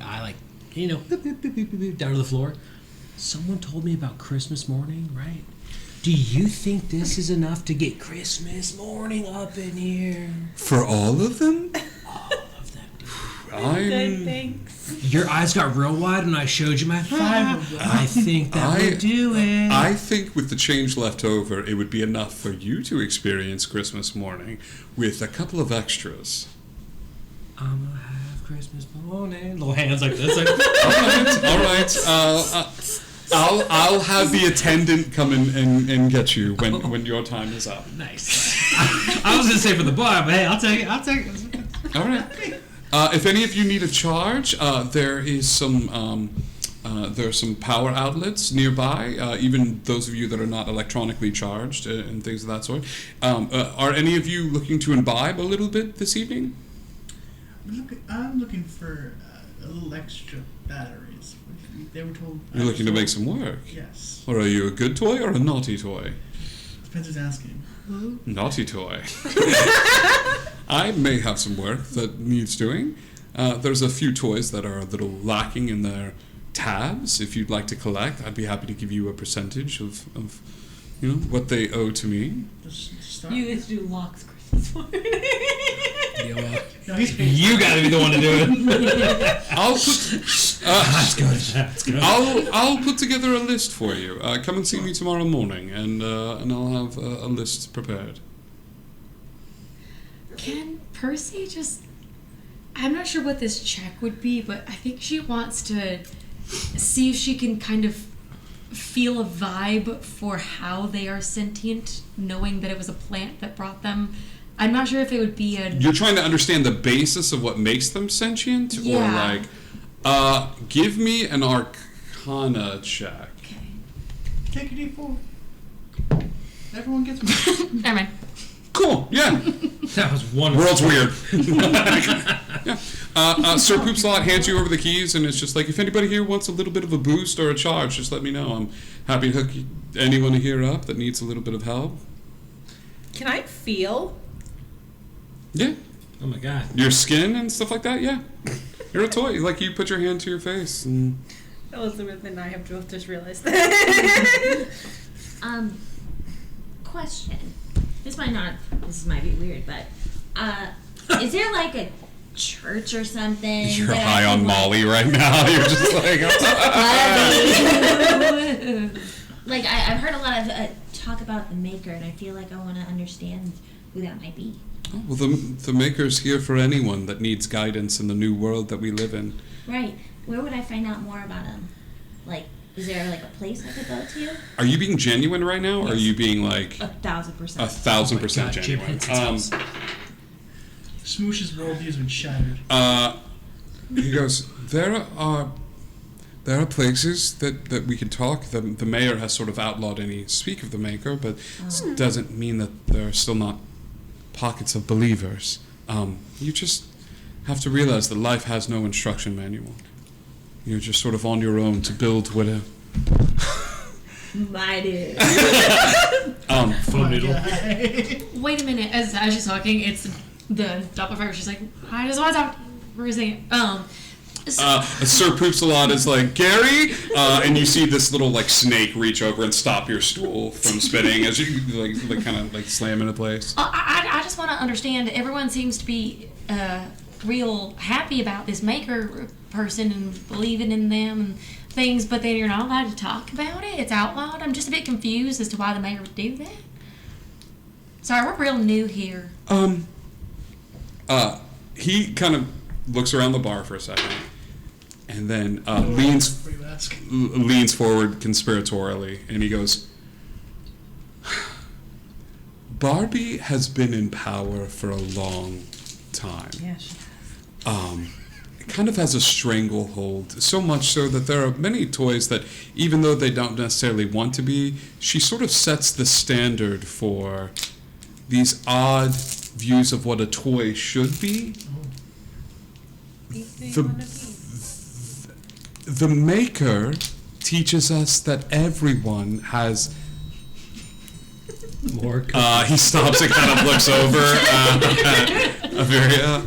boop, boop, boop, boop, down to the floor, someone told me about Christmas morning, right? Do you think this is enough to get Christmas morning up in here?
For all of them?
All of them.
Good, thanks.
Your eyes got real wide when I showed you my 5 of them. I think that would do it.
I think with the change left over, it would be enough for you to experience Christmas morning with a couple of extras.
I'm gonna have Christmas morning. Little hands like this. Like,
All right. I'll have the attendant come in and get you when your time is up.
nice. I was gonna say for the bar, but hey, I'll take it.
All right. If any of you need a charge, there is some there are some power outlets nearby. Even those of you that are not electronically charged and things of that sort. Are any of you looking to imbibe a little bit this evening?
I'm looking for a little extra batteries. They were told.
You're looking to make some work.
Yes.
Or are you a good toy or a naughty toy?
Depends who's asking.
Naughty toy. I may have some work that needs doing. There's a few toys that are a little lacking in their tabs. If you'd like to collect, I'd be happy to give you a percentage of what they owe to me.
Just start.
You get to do Locke's Christmas party.
Yeah, well,
No, he's
you got to be the one to do it.
I'll put.
Let's go.
I'll put together a list for you. Come and see me tomorrow morning, and I'll have a list prepared.
Can Percy just... I'm not sure what this check would be, but I think she wants to see if she can kind of feel a vibe for how they are sentient, knowing that it was a plant that brought them. I'm not sure if it would be a...
You're trying to understand the basis of what makes them sentient,
Yeah.
or like, give me an Arcana check.
Okay.
Take a D4. Everyone gets one.
Never mind.
Cool. Yeah.
That was wonderful.
World's weird. Yeah. Sir Poopslot hands you over the keys, and it's just like, if anybody here wants a little bit of a boost or a charge, just let me know. I'm happy to hook anyone here up that needs a little bit of help.
Can I feel?
Yeah.
Oh my god.
Your skin and stuff like that. Yeah. You're a toy. Like, you put your hand to your face, and
Elizabeth and I have both just realized that.
Question. This might be weird, but is there like a church or something?
you're
that I
high
can,
on
like,
Molly right now. You're just like,
like I've heard a lot of talk about the Maker, and I feel like I want to understand who that might be.
oh, well, the Maker's here for anyone that needs guidance in the new world that we live in.
Right. Where would I find out more about him? Like, is there like a place I could go to?
Are you being genuine right now, or are
Yes.
you being like
1,000%.
1,000%
God, Jim
genuine?
hits his house.
Smoosh's worldview's been shattered.
He goes, there are places that we can talk. The mayor has sort of outlawed any speak of the Maker, but this doesn't mean that there are still not pockets of believers. You just have to realize that life has no instruction manual. You're just sort of on your own to build whatever.
My dude.
Phone noodle.
Wait a minute. As she's talking, it's the doppelganger. She's like, I just want to talk. Where is he?
Sir Poopsalot is like, Gary, and you see this little like snake reach over and stop your stool from spinning as you like kind of like slam into place.
I just want to understand. Everyone seems to be real happy about this Maker person and believing in them and things, but then you're not allowed to talk about it. It's outlawed. I'm just a bit confused as to why the Mayor would do that. Sorry, we're real new here.
He kind of looks around the bar for a second, and then leans forward conspiratorially, and he goes, Barbie has been in power for a long time.
Yeah, she
It kind of has a stranglehold, so much so that there are many toys that, even though they don't necessarily want to be, she sort of sets the standard for these odd views of what a toy should be. The Maker teaches us that everyone has...
More.
he stops and kind of looks over at Averia.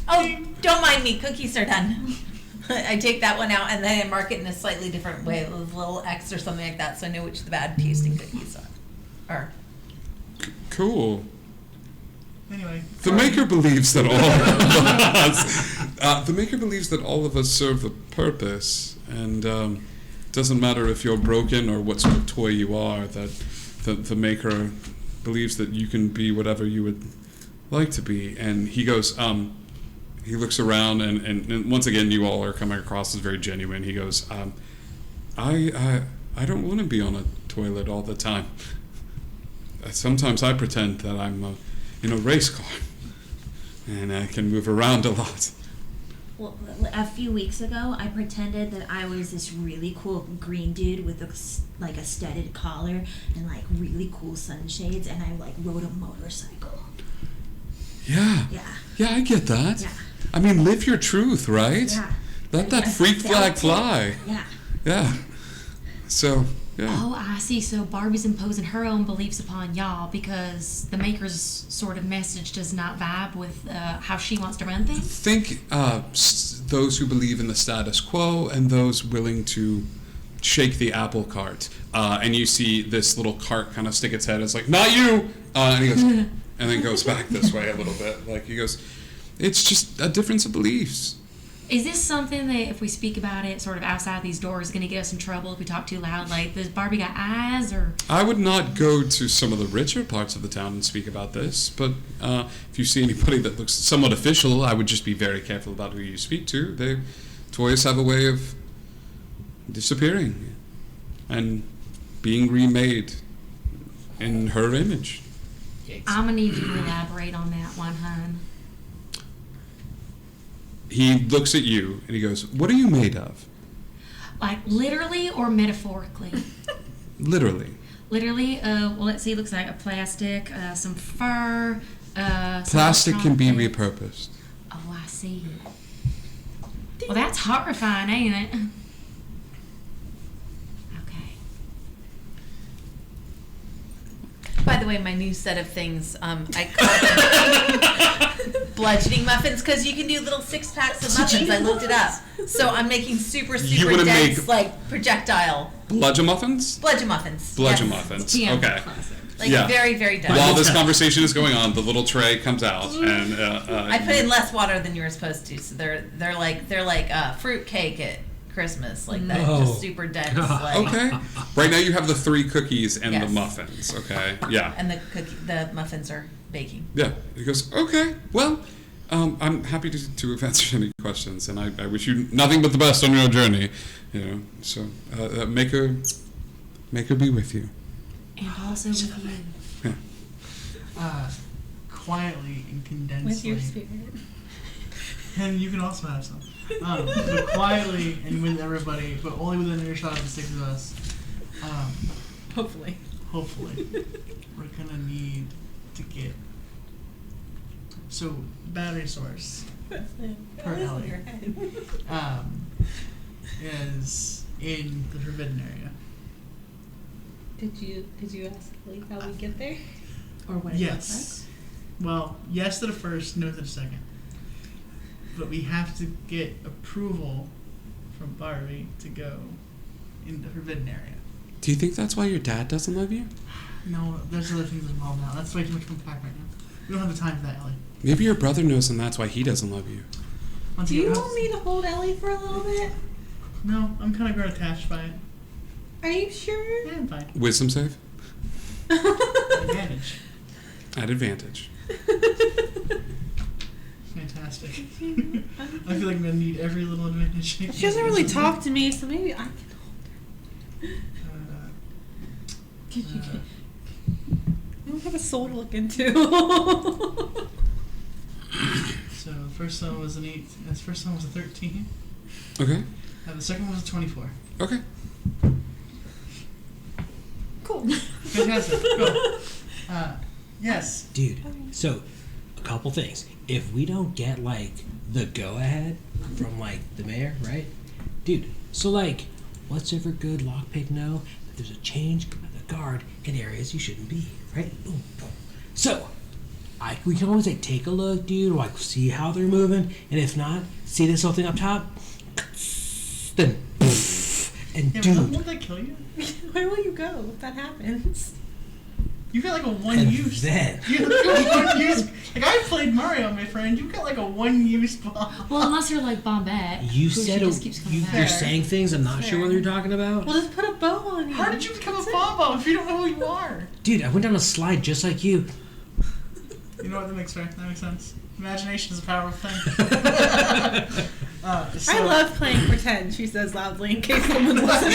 Oh, don't mind me. Cookies are done. I take that one out and then I mark it in a slightly different way with a little X or something like that, so I know which the bad tasting cookies are.
Cool.
Anyway.
The Maker believes that all of us, the Maker believes that all of us serve a purpose, and it doesn't matter if you're broken or what sort of toy you are. That the Maker believes that you can be whatever you would like to be. And he goes, he looks around, and once again, you all are coming across as very genuine. He goes, I don't want to be on a toilet all the time. Sometimes I pretend that I'm in a race car, and I can move around a lot.
Well, a few weeks ago, I pretended that I was this really cool green dude with a studded collar and like really cool sunshades, and I like rode a motorcycle.
Yeah.
Yeah.
Yeah, I get that.
Yeah.
I mean, live your truth, right?
Yeah.
Let that
Yeah.
freak flag
Felt it.
fly.
Yeah.
Yeah. So, yeah.
Oh, I see. So Barbie's imposing her own beliefs upon y'all because the maker's sort of message does not vibe with how she wants to run things.
Think those who believe in the status quo and those willing to shake the apple cart. And you see this little cart kind of stick its head. It's like, not you! And he goes, and then goes back this way a little bit. Like, he goes, it's just a difference of beliefs.
Is this something that if we speak about it sort of outside these doors is going to get us in trouble if we talk too loud? Like, does Barbie got eyes or...
I would not go to some of the richer parts of the town and speak about this, but if you see anybody that looks somewhat official, I would just be very careful about who you speak to. Toys have a way of disappearing and being remade in her image.
I'm going to need you to elaborate on that one, hun.
He looks at you and he goes, "What are you made of?"
Like, literally or metaphorically?
Literally.
Literally, well, let's see, it looks like a plastic, some fur, some
Plastic can be
electronic
repurposed.
Oh, I see. Well, that's horrifying, ain't it? Okay.
By the way, my new set of things, I call them bludgeoning muffins because you can do little 6-packs of muffins. I looked it up. So I'm making super
wanna
dense,
make-
like projectile
Bludgeon muffins?
bludgeon muffins.
Bludgeon
Yes.
muffins.
Yeah.
Okay.
Like
Yeah.
very, very dense.
While this conversation is going on, the little tray comes out and
I put in less water than you were supposed to, so they're like fruit cake at Christmas, like that,
No.
just super dense. Like,
Okay. Right now you have the 3 cookies and the
Yes.
muffins. Okay. Yeah.
And the muffins are baking.
Yeah. He goes, "Okay. Well, I'm happy to have answered any questions, and I wish you nothing but the best on your journey. You know. So make her be with you."
And also with you.
Quietly and condensely.
With your spirit.
And you can also have some. But quietly and with everybody, but only within earshot of the 6 of us.
Hopefully.
Hopefully, we're gonna need to get battery source per Ellie is in the forbidden area.
Did you ask Lee how we get there? Or what it
Yes. Well, yes to the first, no to the second. But we have to get approval from Barbie to go in the forbidden area.
Do you think that's why your dad doesn't love you?
No, there's other things involved now. That's way too much to unpack right now. We don't have the time for that, Ellie.
Maybe your brother knows, and that's why he doesn't love you.
Once
Do you
again,
want me to hold Ellie for a little bit?
No, I'm kind of grown attached by it.
Are you sure?
Yeah, I'm fine.
Wisdom save
Advantage.
at advantage.
Fantastic. I feel like I'm gonna need every little advantage.
She doesn't really talk to me, so maybe I can hold her. I don't have a soul to look into.
So the first one was an 8. The first one was a 13.
Okay.
The second one was a 24.
Okay.
Cool.
Fantastic. Cool. Yes.
Dude, so a couple things. If we don't get like the go ahead from like the mayor, right? Dude, so like what's ever good lockpick know that there's a change of the guard in areas you shouldn't be, right? Boom, boom. So we can always like take a look, dude, like see how they're moving, and if not, see this whole thing up top, then and
Yeah,
dude,
won't that kill you?
Where will you go if that happens?
You got like a one
and
use.
then
You got a one use. Like I played Mario, my friend. You got like a one use bomb.
Well, unless you're like Bombette.
you
who
said
she just keeps coming
you're
back.
saying things I'm not sure what you're talking about.
Well, just put a bow on you.
How did you become
That's
a
it.
bomb if you don't know who you are?
Dude, I went down a slide just like you.
You know what? That makes fair. That makes sense. Imagination is a powerful thing.
I love playing pretend, she says loudly in case someone's listening.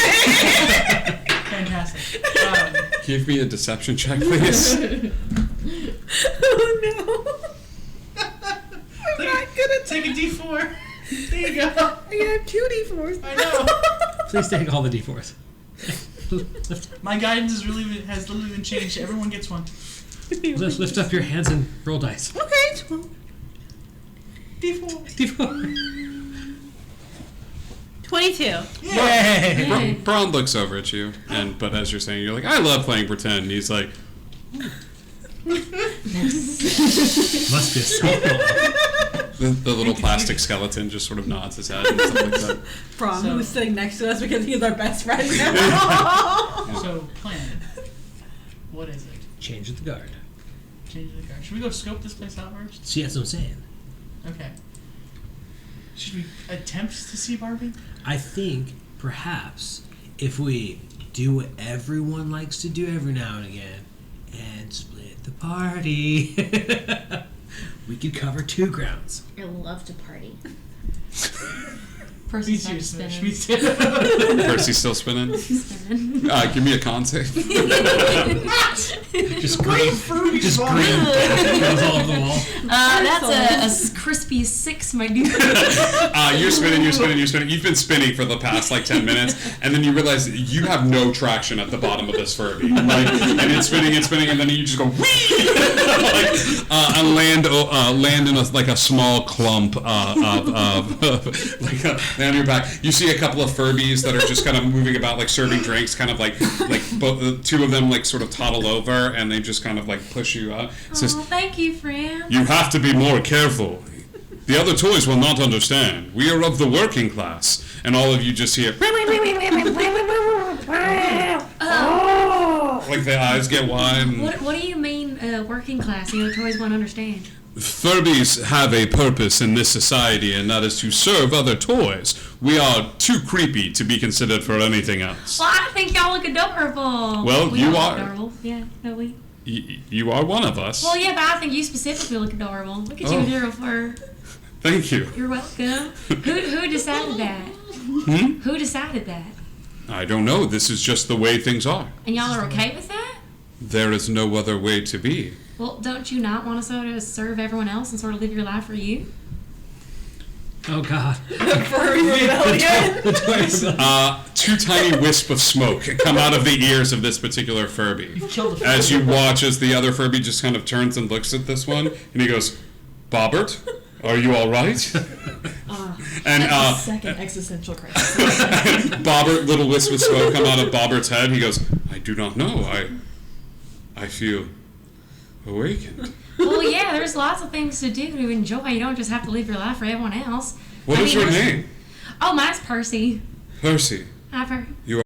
Fantastic.
Give me a deception check, please.
Oh no. I'm not good at
Take a D4. There you go.
I have 2 D4s.
I know.
Please take all the D4s.
My guidance has literally been changed. Everyone gets one.
Lift up your hands and roll dice.
Okay,
D4.
22.
Yay!
Braun looks over at you, but as you're saying, you're like, I love playing pretend. And he's like,
Must be a sequel.
the little plastic skeleton just sort of nods his head and stuff like that.
From
So-
who's sitting next to us because he's our best friend now.
So, plan. What is it?
Change of the guard.
Change the guard. Should we go scope this place out first?
See, that's what I'm saying.
Okay. Should we attempt to see Barbie?
I think perhaps if we do what everyone likes to do every now and again and split the party, we could cover 2 grounds.
I love to party.
Me
Percy's
too.
not
So should
spinning.
we stand
Percy's still spinning.
Spinning.
Give me a con save.
Just green goes all over the wall.
That's a crispy 6, my dude.
You're spinning. You've been spinning for the past like 10 minutes, and then you realize that you have no traction at the bottom of this Furby. Like, and it's spinning, and then you just go whee! And land in a small clump of land on your back. You see a couple of Furbies that are just kind of moving about, like serving drinks, kind of like both 2 of them like sort of toddle over, and they just kind of like push you up. It says,
Oh, thank you, friend.
you have to be more careful. The other toys will not understand. We are of the working class. And all of you just hear, like the eyes get wide. And
What do you mean, working class? The other toys won't understand.
Furbies have a purpose in this society, and that is to serve other toys. We are too creepy to be considered for anything else.
Well, I think y'all look adorable.
Well,
we
you
all look
are.
adorable. Yeah, no, we.
You are one of us.
Well, yeah, but I think you specifically look adorable. Look at you
Oh.
with your fur.
Thank you.
You're welcome. Who decided that?
Hmm?
Who decided that?
I don't know. This is just the way things are.
And y'all are okay with that?
There is no other way to be.
Well, don't you not want to sort of serve everyone else and sort of live your life for you?
Oh God.
Furry rebellion.
2 tiny wisps of smoke come out of the ears of this particular Furby.
killed the
As you watch as the other Furby just kind of turns and looks at this one, and he goes, Bobbert, are you all right? And
Second existential crisis.
Bobbert, little wisp of smoke come out of Bobbert's head. He goes, I do not know. I feel awakened.
Well, yeah, there's lots of things to do to enjoy. You don't just have to live your life for everyone else.
What
I
is
mean,
your
there's-
name?
Oh, mine's Percy.
Percy.
I've heard.
You